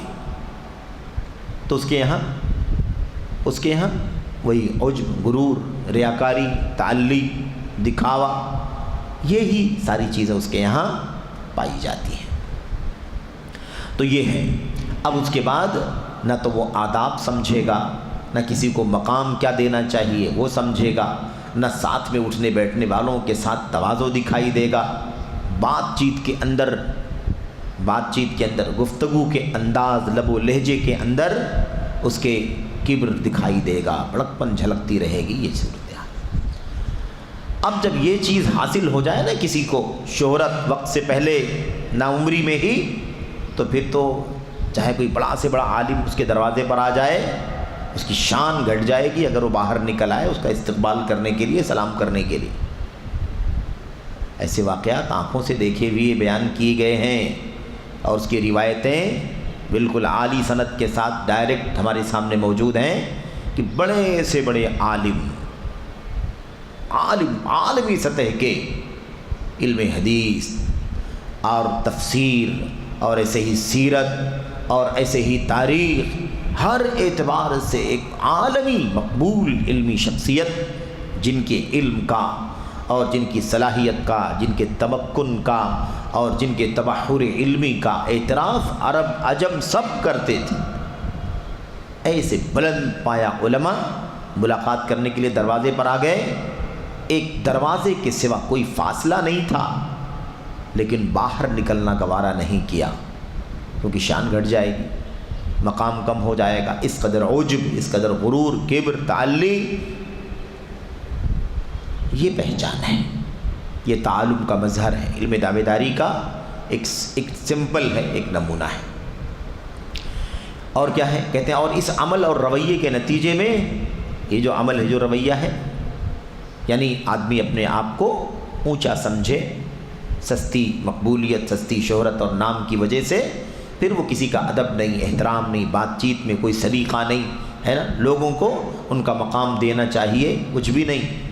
تو اس کے یہاں وہی عجب، غرور، ریاکاری، تعلی، دکھاوا، یہی ساری چیزیں اس کے یہاں پائی جاتی ہیں. تو یہ ہے. اب اس کے بعد نہ تو وہ آداب سمجھے گا، نہ کسی کو مقام کیا دینا چاہیے وہ سمجھے گا، نہ ساتھ میں اٹھنے بیٹھنے والوں کے ساتھ تواضع دکھائی دے گا، بات چیت کے اندر گفتگو کے انداز، لب و لہجے کے اندر اس کے کبر دکھائی دے گا، بڑکپن جھلکتی رہے گی. یہ صورتحال. اب جب یہ چیز حاصل ہو جائے نا کسی کو، شہرت وقت سے پہلے، نا عمری میں ہی، تو پھر تو چاہے کوئی بڑا سے بڑا عالم اس کے دروازے پر آ جائے، اس کی شان گھٹ جائے گی اگر وہ باہر نکل آئے اس کا استقبال کرنے کے لیے، سلام کرنے کے لیے. ایسے واقعات آنکھوں سے دیکھے ہوئے بیان کیے گئے ہیں، اور اس کی روایتیں بالکل عالی سند کے ساتھ ڈائریکٹ ہمارے سامنے موجود ہیں کہ بڑے سے بڑے عالمی سطح کے علم حدیث اور تفسیر اور ایسے ہی سیرت اور ایسے ہی تاریخ، ہر اعتبار سے ایک عالمی مقبول علمی شخصیت، جن کے علم کا اور جن کی صلاحیت کا، جن کے تمکن کا اور جن کے تبحر علمی کا اعتراف عرب عجم سب کرتے تھے. ایسے بلند پایا علماء ملاقات کرنے کے لیے دروازے پر آ گئے. ایک دروازے کے سوا کوئی فاصلہ نہیں تھا، لیکن باہر نکلنا گوارا نہیں کیا، کیونکہ شان گھٹ جائے گی، مقام کم ہو جائے گا. اس قدر عجب، اس قدر غرور، کبر، تعلی، یہ پہچان ہے، یہ تعلم کا مظہر ہے، علم دعویداری کا ایک سمپل ہے، ایک نمونہ ہے. اور کیا ہے کہتے ہیں، اور اس عمل اور رویے کے نتیجے میں، یہ جو عمل ہے، جو رویہ ہے، یعنی آدمی اپنے آپ کو اونچا سمجھے، سستی مقبولیت، سستی شہرت اور نام کی وجہ سے، پھر وہ کسی کا ادب نہیں، احترام نہیں، بات چیت میں کوئی سلیقہ نہیں ہے نا، لوگوں کو ان کا مقام دینا چاہیے، کچھ بھی نہیں.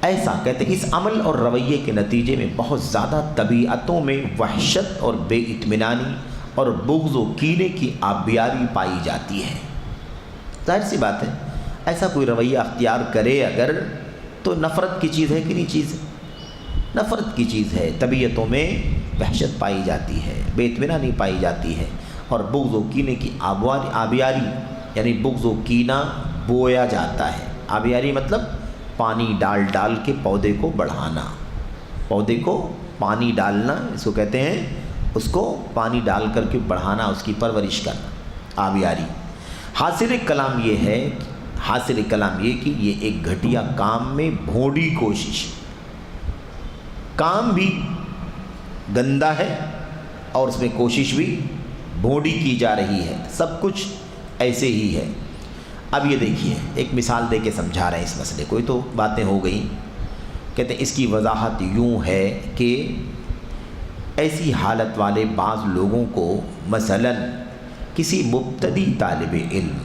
ایسا کہتے ہیں اس عمل اور رویے کے نتیجے میں بہت زیادہ طبیعتوں میں وحشت اور بے اطمینانی اور بغض و کینے کی آبیاری پائی جاتی ہے. ظاہر سی بات ہے، ایسا کوئی رویہ اختیار کرے اگر، تو نفرت کی چیز ہے کہ نہیں چیز ہے؟ نفرت کی چیز ہے. طبیعتوں میں وحشت پائی جاتی ہے، بے اطمینانی پائی جاتی ہے، اور بغض و کینے کی آبیاری، یعنی بغض و کینہ بویا جاتا ہے. آبیاری مطلب پانی ڈال ڈال کے پودے کو بڑھانا، پودے کو پانی ڈالنا، اس کو کہتے ہیں، اس کو پانی ڈال کر کے بڑھانا، اس کی پرورش کرنا، آبیاری. حاصل کلام یہ کہ یہ ایک گھٹیا کام میں بھونڈی کوشش، کام بھی گندا ہے اور اس میں کوشش بھی بھونڈی کی جا رہی ہے، سب کچھ ایسے ہی ہے. اب یہ دیکھیے، ایک مثال دے کے سمجھا رہے ہیں اس مسئلے کو. تو باتیں ہو گئیں، کہتے ہیں اس کی وضاحت یوں ہے کہ ایسی حالت والے بعض لوگوں کو، مثلا کسی مبتدی طالب علم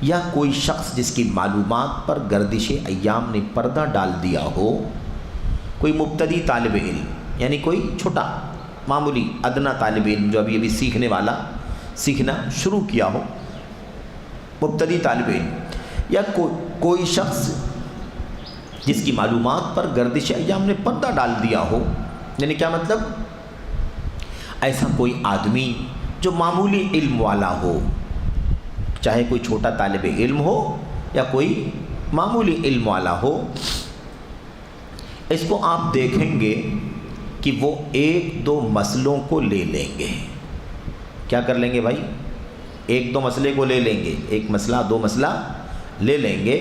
یا کوئی شخص جس کی معلومات پر گردش ایام نے پردہ ڈال دیا ہو، کوئی مبتدی طالب علم یعنی کوئی چھوٹا معمولی ادنا طالب علم جو ابھی سیکھنا شروع کیا ہو، مبتدی طالب علم یا کوئی شخص جس کی معلومات پر گردش ایام نے پردہ ڈال دیا ہو، یعنی کیا مطلب، ایسا کوئی آدمی جو معمولی علم والا ہو، چاہے کوئی چھوٹا طالب علم ہو یا کوئی معمولی علم والا ہو، اس کو آپ دیکھیں گے کہ وہ ایک دو مسئلوں کو لے لیں گے. کیا کر لیں گے بھائی؟ ایک دو مسئلے کو لے لیں گے، ایک مسئلہ دو مسئلہ لے لیں گے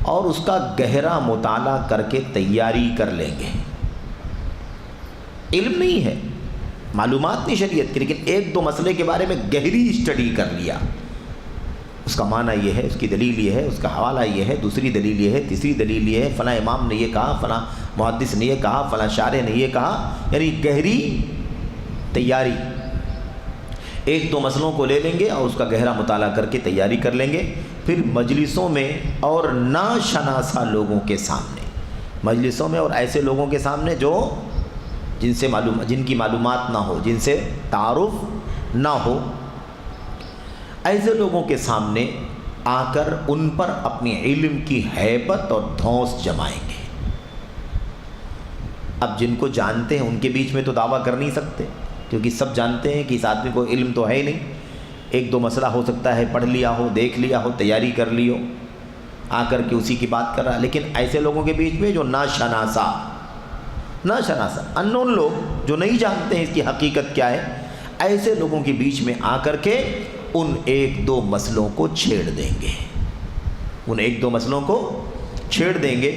اور اس کا گہرا مطالعہ کر کے تیاری کر لیں گے. علم نہیں ہے، معلومات نہیں شریعت کی، لیکن ایک دو مسئلے کے بارے میں گہری اسٹڈی کر لیا. اس کا معنی یہ ہے، اس کی دلیل یہ ہے، اس کا حوالہ یہ ہے، دوسری دلیل یہ ہے، تیسری دلیل یہ ہے، فلاں امام نے یہ کہا، فلاں محدث نے یہ کہا، فلاں شارح نے یہ کہا، یعنی گہری تیاری. ایک دو مسئلوں کو لے لیں گے اور اس کا گہرا مطالعہ کر کے تیاری کر لیں گے. پھر مجلسوں میں اور ناشناسا لوگوں کے سامنے، مجلسوں میں اور ایسے لوگوں کے سامنے جن کی معلومات نہ ہو، جن سے تعارف نہ ہو، ایسے لوگوں کے سامنے آ کر ان پر اپنی علم کی ہیبت اور دھونس جمائیں گے. اب جن کو جانتے ہیں ان کے بیچ میں تو دعویٰ کر نہیں سکتے، کیونکہ سب جانتے ہیں کہ اس آدمی کو علم تو ہے ہی نہیں، ایک دو مسئلہ ہو سکتا ہے پڑھ لیا ہو، دیکھ لیا ہو، تیاری کر لی ہو، آ کر کے اسی کی بات کر رہا ہے۔ لیکن ایسے لوگوں کے بیچ میں جو ناشناسا انون لوگ جو نہیں جانتے ہیں اس کی حقیقت کیا ہے، ایسے لوگوں کے بیچ میں آ کر کے ان ایک دو مسئلوں کو چھیڑ دیں گے،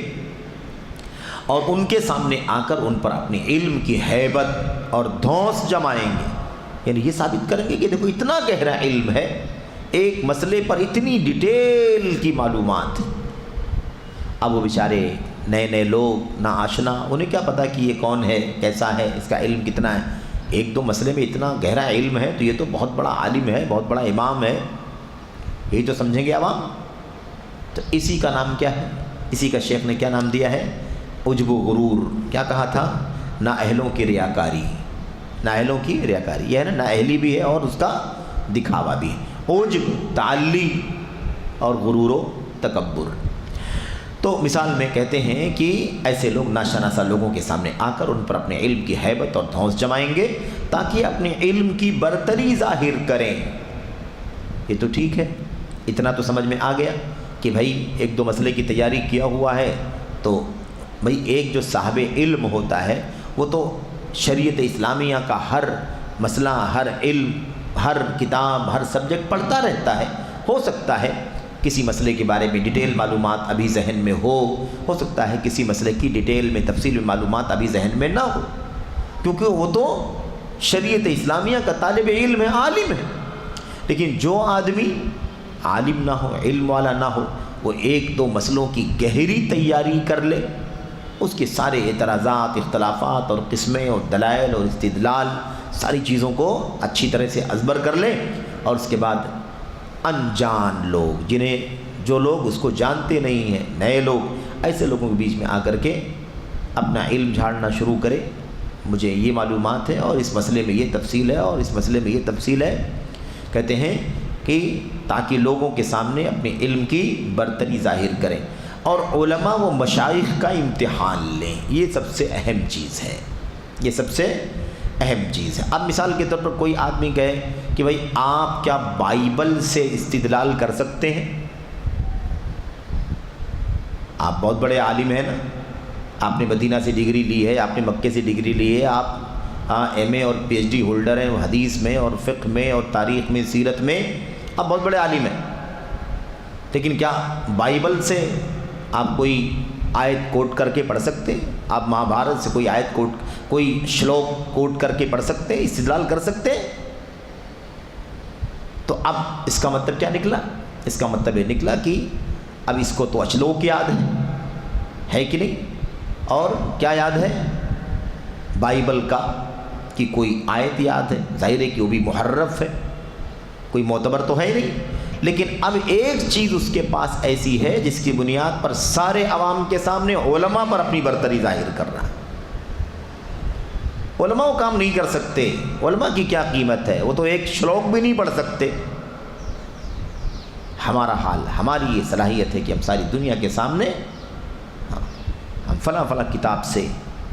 اور ان کے سامنے آ کر ان پر اپنے علم کی ہیبت اور دھونس جمائیں گے، یعنی یہ ثابت کریں گے کہ دیکھو اتنا گہرا علم ہے، ایک مسئلے پر اتنی ڈیٹیل کی معلومات۔ اب وہ بیچارے نئے نئے لوگ، نا آشنا، انہیں کیا پتہ کہ یہ کون ہے، کیسا ہے، اس کا علم کتنا ہے۔ ایک دو مسئلے میں اتنا گہرا علم ہے تو یہ تو بہت بڑا عالم ہے، بہت بڑا امام ہے، یہی تو سمجھیں گے عوام۔ تو اسی کا نام کیا ہے، اسی کا شیخ نے کیا نام دیا ہے، عجب و غرور۔ کیا کہا تھا، نااہلوں کی ریاکاری، نااہلوں کی ریاکاری، یہ ہے نا، نااہلی بھی ہے اور اس کا دکھاوا بھی ہے، عجب تعلی اور غرور و تکبر۔ تو مثال میں کہتے ہیں کہ ایسے لوگ ناشناسا لوگوں کے سامنے آ کر ان پر اپنے علم کی ہیبت اور دھونس جمائیں گے تاکہ اپنے علم کی برتری ظاہر کریں۔ یہ تو ٹھیک ہے، اتنا تو سمجھ میں آ گیا کہ بھائی ایک دو مسئلے کی تیاری کیا ہوا ہے تو بھائی ایک جو صاحب علم ہوتا ہے وہ تو شریعت اسلامیہ کا ہر مسئلہ، ہر علم، ہر کتاب، ہر سبجیکٹ پڑھتا رہتا ہے۔ ہو سکتا ہے کسی مسئلے کے بارے میں ڈیٹیل معلومات ابھی ذہن میں ہو سکتا ہے کسی مسئلے کی ڈیٹیل میں تفصیل میں معلومات ابھی ذہن میں نہ ہو، کیونکہ وہ تو شریعت اسلامیہ کا طالب علم ہے، عالم ہے۔ لیکن جو آدمی عالم نہ ہو، علم والا نہ ہو، وہ ایک دو مسئلوں کی گہری تیاری کر لے، اس کے سارے اعتراضات، اختلافات اور قسمیں اور دلائل اور استدلال، ساری چیزوں کو اچھی طرح سے ازبر کر لے، اور اس کے بعد انجان لوگ، جو لوگ اس کو جانتے نہیں ہیں، نئے لوگ، ایسے لوگوں کے بیچ میں آ کر کے اپنا علم جھاڑنا شروع کرے، مجھے یہ معلومات ہے اور اس مسئلے میں یہ تفصیل ہے اور اس مسئلے میں یہ تفصیل ہے۔ کہتے ہیں کہ تاکہ لوگوں کے سامنے اپنے علم کی برتری ظاہر کریں اور علماء و مشائخ کا امتحان لیں، یہ سب سے اہم چیز ہے، یہ سب سے اہم چیز ہے۔ اب مثال کے طور پر کوئی آدمی کہے کہ بھائی آپ کیا بائبل سے استدلال کر سکتے ہیں؟ آپ بہت بڑے عالم ہیں نا، آپ نے مدینہ سے ڈگری لی ہے، آپ نے مکے سے ڈگری لی ہے، آپ ایم اے اور پی ایچ ڈی ہولڈر ہیں حدیث میں اور فقہ میں اور تاریخ میں، سیرت میں، آپ بہت بڑے عالم ہیں، لیکن کیا بائبل سے آپ کوئی آیت کوٹ کر کے پڑھ سکتے ہیں؟ آپ مہابھارت سے کوئی آیت کوئی شلوک کوٹ کر کے پڑھ سکتے ہیں، استدلال کر سکتے ہیں؟ تو اب اس کا مطلب کیا نکلا؟ اس کا مطلب یہ نکلا کہ اب اس کو تو اشلوک یاد ہے کہ نہیں، اور کیا یاد ہے، بائبل کا کہ کوئی آیت یاد ہے، ظاہر ہے کہ وہ بھی محرف ہے، کوئی معتبر تو ہے ہی نہیں۔ لیکن اب ایک چیز اس کے پاس ایسی ہے جس کی بنیاد پر سارے عوام کے سامنے علماء پر اپنی برتری ظاہر کر رہا ہے۔ علماء وہ کام نہیں کر سکتے، علماء کی کیا قیمت ہے، وہ تو ایک شلوک بھی نہیں پڑھ سکتے۔ ہمارا حال، ہماری یہ صلاحیت ہے کہ ہم ساری دنیا کے سامنے ہم فلاں فلاں کتاب سے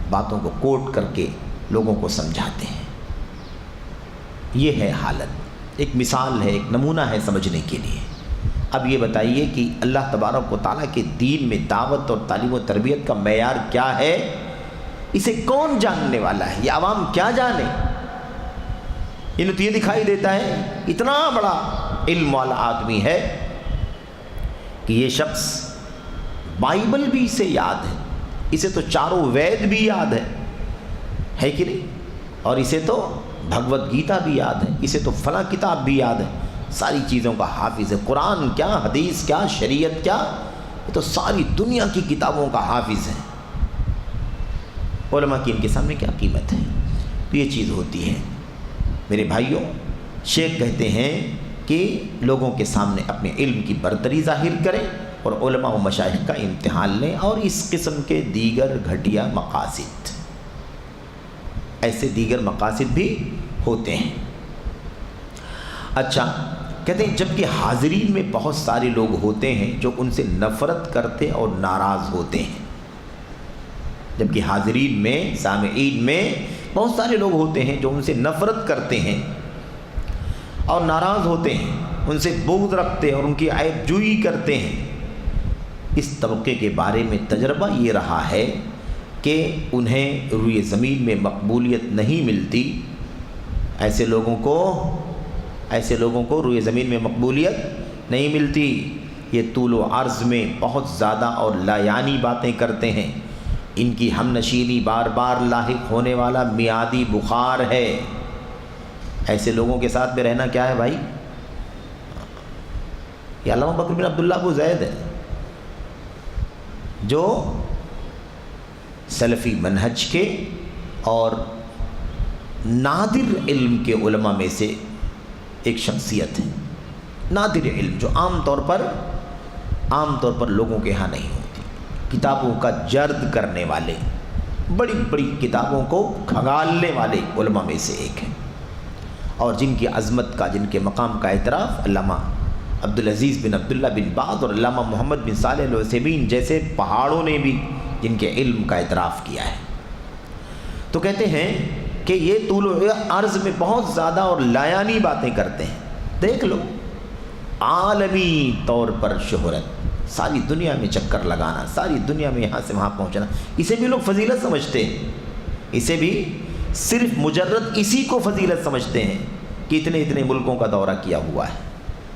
باتوں کو کوٹ کر کے لوگوں کو سمجھاتے ہیں۔ یہ ہے حالت، ایک مثال ہے، ایک نمونہ ہے سمجھنے کے لیے۔ اب یہ بتائیے کہ اللہ تبارک و تعالیٰ کے دین میں دعوت اور تعلیم و تربیت کا معیار کیا ہے، اسے کون جاننے والا ہے، یہ عوام کیا جانے؟ انہیں تو یہ دکھائی دیتا ہے اتنا بڑا علم والا آدمی ہے کہ یہ شخص بائبل بھی اسے یاد ہے، اسے تو چاروں وید بھی یاد ہے کہ نہیں، اور اسے تو بھگوت گیتا بھی یاد ہے، اسے تو فلاں کتاب بھی یاد ہے، ساری چیزوں کا حافظ ہے، قرآن کیا، حدیث کیا، شریعت کیا، یہ تو ساری دنیا کی کتابوں کا حافظ ہے۔ علماء کی ان کے سامنے کیا قیمت ہے؟ تو یہ چیز ہوتی ہے میرے بھائیوں۔ شیخ کہتے ہیں کہ لوگوں کے سامنے اپنے علم کی برتری ظاہر کریں اور علماء و مشائخ کا امتحان لیں، اور اس قسم کے دیگر گھٹیا مقاصد، ایسے دیگر مقاصد بھی ہوتے ہیں۔ اچھا، کہتے ہیں جبکہ حاضرین میں بہت سارے لوگ ہوتے ہیں جو ان سے نفرت کرتے اور ناراض ہوتے ہیں، جبکہ حاضرین میں، سامعین میں بہت سارے لوگ ہوتے ہیں جو ان سے نفرت کرتے ہیں اور ناراض ہوتے ہیں، ان سے بغض رکھتے ہیں اور ان کی عیب جوئی کرتے ہیں۔ اس طبقے کے بارے میں تجربہ یہ رہا ہے کہ انہیں روئے زمین میں مقبولیت نہیں ملتی۔ ایسے لوگوں کو روئے زمین میں مقبولیت نہیں ملتی۔ یہ طول و عرض میں بہت زیادہ اور لایانی باتیں کرتے ہیں۔ ان کی ہم نشینی بار بار لاحق ہونے والا میعادی بخار ہے۔ ایسے لوگوں کے ساتھ میں رہنا کیا ہے بھائی؟ یہ علامہ بکر بن عبداللہ ابو زید ہے، جو سلفی منہج کے اور نادر علم کے علماء میں سے ایک شخصیت ہے۔ نادر علم جو عام طور پر لوگوں کے ہاں نہیں ہوتی، کتابوں کا جرد کرنے والے، بڑی بڑی کتابوں کو کھنگالنے والے علماء میں سے ایک ہے، اور جن کی عظمت کا، جن کے مقام کا اعتراف علامہ عبدالعزیز بن عبداللہ بن باز اور علامہ محمد بن صالح العثیمین جیسے پہاڑوں نے بھی جن کے علم کا اعتراف کیا ہے۔ تو کہتے ہیں کہ یہ طول و عرض میں بہت زیادہ اور لایانی باتیں کرتے ہیں۔ دیکھ لو، عالمی طور پر شہرت، ساری دنیا میں چکر لگانا، ساری دنیا میں یہاں سے وہاں پہنچنا، اسے بھی لوگ فضیلت سمجھتے ہیں۔ اسے بھی صرف مجرد اسی کو فضیلت سمجھتے ہیں کہ اتنے ملکوں کا دورہ کیا ہوا ہے،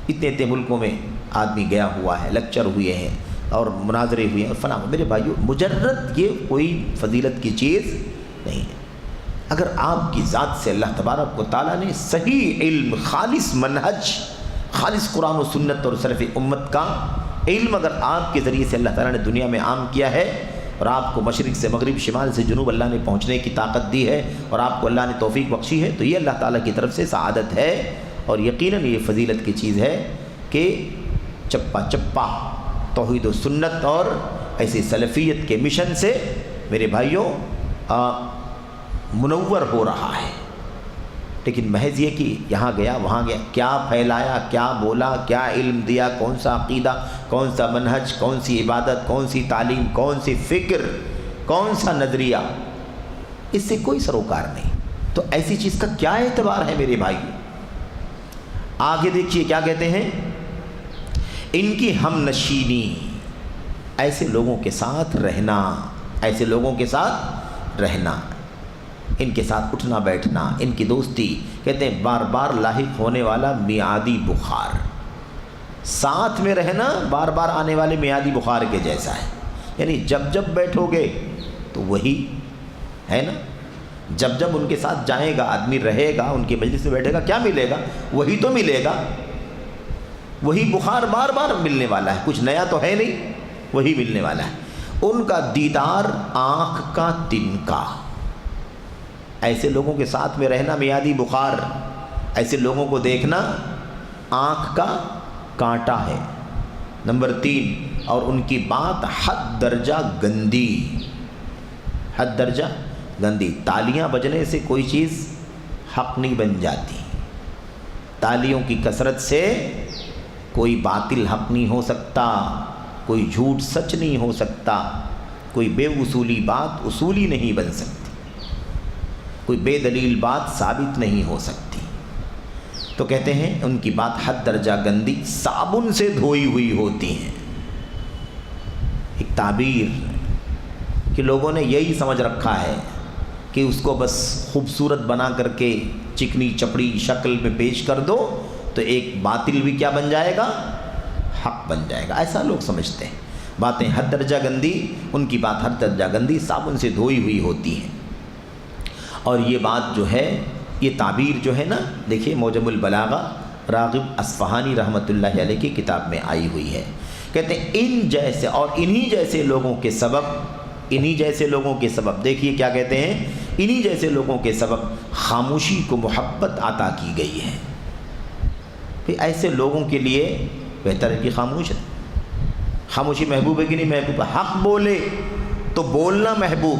اتنے ملکوں میں آدمی گیا ہوا ہے، لیکچر ہوئے ہیں اور مناظرے ہوئے ہیں اور فلاں۔ میرے بھائیو، مجرد یہ کوئی فضیلت کی چیز نہیں ہے۔ اگر آپ کی ذات سے اللہ تبارک و تعالیٰ نے صحیح علم، خالص منہج، خالص قرآن و سنت اور سلف امت کا علم اگر آپ کے ذریعے سے اللہ تعالیٰ نے دنیا میں عام کیا ہے، اور آپ کو مشرق سے مغرب، شمال سے جنوب اللہ نے پہنچنے کی طاقت دی ہے، اور آپ کو اللہ نے توفیق بخشی ہے، تو یہ اللہ تعالیٰ کی طرف سے سعادت ہے، اور یقیناً یہ فضیلت کی چیز ہے کہ چپا چپا توحید و سنت اور ایسی سلفیت کے مشن سے میرے بھائیوں منور ہو رہا ہے۔ لیکن محض یہ کہ یہاں گیا وہاں گیا، کیا پھیلایا، کیا بولا، کیا علم دیا، کون سا عقیدہ، کون سا منہج، کون سی عبادت، کون سی تعلیم، کون سی فکر، کون سا نظریہ، اس سے کوئی سروکار نہیں۔ تو ایسی چیز کا کیا اعتبار ہے میرے بھائی؟ آگے دیکھیے کیا کہتے ہیں، ان کی ہم نشینی، ایسے لوگوں کے ساتھ رہنا، ایسے لوگوں کے ساتھ رہنا، ان کے ساتھ اٹھنا بیٹھنا، ان کی دوستی، کہتے ہیں بار بار لاحق ہونے والا میعادی بخار، ساتھ میں رہنا بار بار آنے والے میعادی بخار کے جیسا ہے۔ یعنی جب بیٹھو گے تو وہی ہے نا، جب ان کے ساتھ جائے گا آدمی، رہے گا، ان کی مجلس میں بیٹھے گا، کیا ملے گا؟ وہی تو ملے گا، وہی بخار بار بار ملنے والا ہے، کچھ نیا تو ہے نہیں، وہی ملنے والا ہے۔ ان کا دیدار آنکھ کا تنکا، ایسے لوگوں کے ساتھ میں رہنا میعادی بخار، ایسے لوگوں کو دیکھنا آنکھ کا کانٹا ہے۔ نمبر 3، اور ان کی بات حد درجہ گندی، حد درجہ گندی۔ تالیاں بجنے سے کوئی چیز حق نہیں بن جاتی، تالیوں کی کثرت سے کوئی باطل حق نہیں ہو سکتا، کوئی جھوٹ سچ نہیں ہو سکتا، کوئی بے اصولی بات اصولی نہیں بن سکتی، کوئی بے دلیل بات ثابت نہیں ہو سکتی۔ تو کہتے ہیں ان کی بات حد درجہ گندی، صابن سے دھوئی ہوئی ہوتی ہیں۔ ایک تعبیر کہ لوگوں نے یہی سمجھ رکھا ہے کہ اس کو بس خوبصورت بنا کر کے چکنی چپڑی شکل میں پیش کر دو تو ایک باطل بھی کیا بن جائے گا؟ حق بن جائے گا، ایسا لوگ سمجھتے ہیں۔ باتیں حد درجہ گندی، ان کی بات حد درجہ گندی، صابن سے دھوئی ہوئی ہوتی ہیں۔ اور یہ بات جو ہے، یہ تعبیر جو ہے نا، دیکھیے موجم البلاغہ راغب اصفہانی رحمۃ اللہ علیہ کی کتاب میں آئی ہوئی ہے۔ کہتے ہیں ان جیسے اور انہی جیسے لوگوں کے سبب، انہی جیسے لوگوں کے سبب، دیکھیے کیا کہتے ہیں، انہی جیسے لوگوں کے سبب خاموشی کو محبت عطا کی گئی ہے۔ پھر ایسے لوگوں کے لیے بہتر ہے کہ خاموش ہے۔ خاموشی محبوب ہے کہ نہیں محبوب؟ حق بولے تو بولنا محبوب،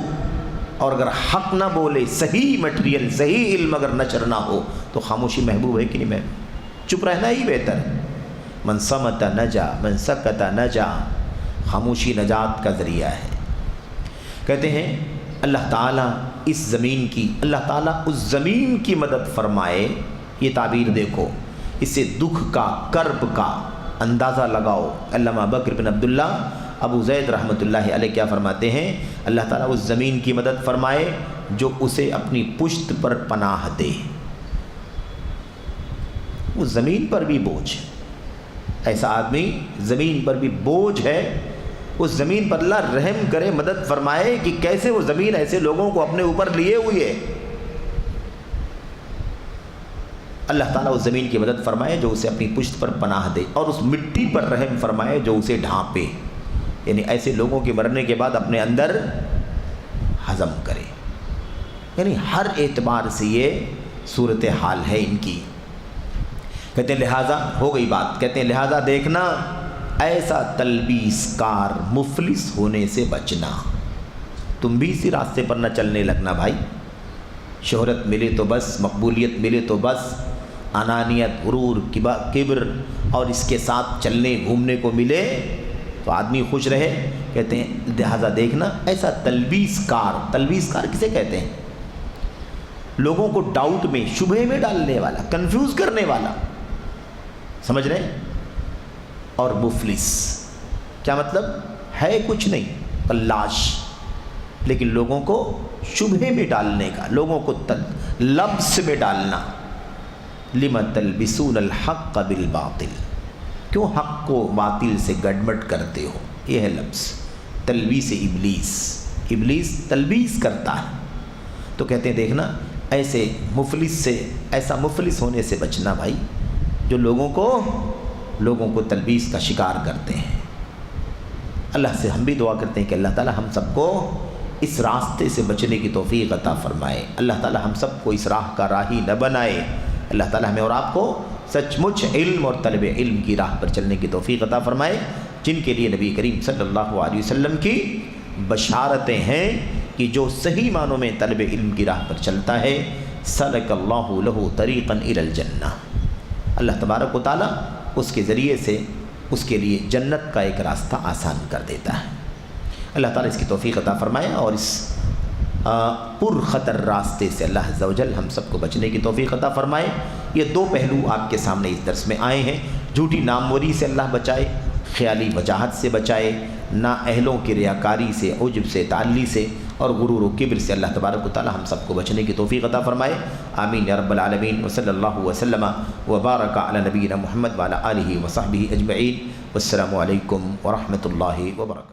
اور اگر حق نہ بولے، صحیح مٹیریل، صحیح علم اگر نشر نہ ہو تو خاموشی محبوب ہے کہ نہیں محبوب؟ چپ رہنا ہی بہتر ہے۔ من صمت نجا، من سکت نجا، خاموشی نجات کا ذریعہ ہے۔ کہتے ہیں اللہ تعالیٰ اس زمین کی، اللہ تعالیٰ اس زمین کی مدد فرمائے. یہ تعبیر دیکھو، اس سے دکھ کا، کرب کا اندازہ لگاؤ. علامہ بکر بن عبداللہ ابو زید رحمۃ اللہ علیہ کیا فرماتے ہیں؟ اللہ تعالیٰ اس زمین کی مدد فرمائے جو اسے اپنی پشت پر پناہ دے. اس زمین پر بھی بوجھ ہے، ایسا آدمی زمین پر بھی بوجھ ہے. اس زمین پر اللہ رحم کرے، مدد فرمائے کہ کیسے وہ زمین ایسے لوگوں کو اپنے اوپر لیے ہوئی ہے. اللہ تعالیٰ اس زمین کی مدد فرمائے جو اسے اپنی پشت پر پناہ دے، اور اس مٹی پر رحم فرمائے جو اسے ڈھانپے. یعنی ایسے لوگوں کے مرنے کے بعد اپنے اندر ہضم کرے. یعنی ہر اعتبار سے یہ صورتحال ہے ان کی. کہتے ہیں لہٰذا ہو گئی بات، کہتے ہیں لہٰذا دیکھنا ایسا تلبیس کار مفلس ہونے سے بچنا. تم بھی اسی راستے پر نہ چلنے لگنا بھائی. شہرت ملے تو بس، مقبولیت ملے تو بس، انانیت، غرور، کبر اور اس کے ساتھ چلنے گھومنے کو ملے تو آدمی خوش رہے. کہتے ہیں لہٰذا دیکھنا ایسا تلبیس کار. تلبیس کار کسے کہتے ہیں؟ لوگوں کو ڈاؤٹ میں، شبہے میں ڈالنے والا، کنفیوز کرنے والا. سمجھ رہے ہیں؟ اور مفلس کیا مطلب ہے؟ کچھ نہیں، تلاش، لیکن لوگوں کو شبہے میں ڈالنے کا، لوگوں کو لبس میں ڈالنا. لم تلبسون الحق بالباطل، کیوں حق کو باطل سے گڑبڑ کرتے ہو؟ یہ ہے لبس، تلبیس ابلیس. ابلیس تلبیس کرتا ہے. تو کہتے ہیں دیکھنا ایسے مفلس سے، ایسا مفلس ہونے سے بچنا بھائی جو لوگوں کو تلبیس کا شکار کرتے ہیں. اللہ سے ہم بھی دعا کرتے ہیں کہ اللہ تعالی ہم سب کو اس راستے سے بچنے کی توفیق عطا فرمائے. اللہ تعالی ہم سب کو اس راہ کا راہی نہ بنائے. اللہ تعالی ہمیں اور آپ کو سچ مچ علم اور طلب علم کی راہ پر چلنے کی توفیق عطا فرمائے، جن کے لیے نبی کریم صلی اللہ علیہ وسلم کی بشارتیں ہیں کہ جو صحیح معنوں میں طلب علم کی راہ پر چلتا ہے سلک اللہ لہ طریقا الی الجنہ، اللہ تبارک و تعالیٰ اس کے ذریعے سے اس کے لیے جنت کا ایک راستہ آسان کر دیتا ہے. اللہ تعالیٰ اس کی توفیق عطا فرمائے اور اس پر خطر راستے سے اللہ عز و جل ہم سب کو بچنے کی توفیق عطا فرمائے. یہ دو پہلو آپ کے سامنے اس درس میں آئے ہیں. جھوٹی ناموری سے اللہ بچائے، خیالی وجاہت سے بچائے، نا اہلوں کی ریاکاری سے، عجب سے، تعلی سے اور غرور و کبر سے اللہ تبارک و تعالی ہم سب کو بچنے کی توفیق عطا فرمائے. آمین یا رب العالمین. وصلی اللہ وسلم وبارک علی نبینا محمد وعلی آلہ وصحبہ اجمعین. والسلام علیکم ورحمۃ اللہ وبرکاتہ.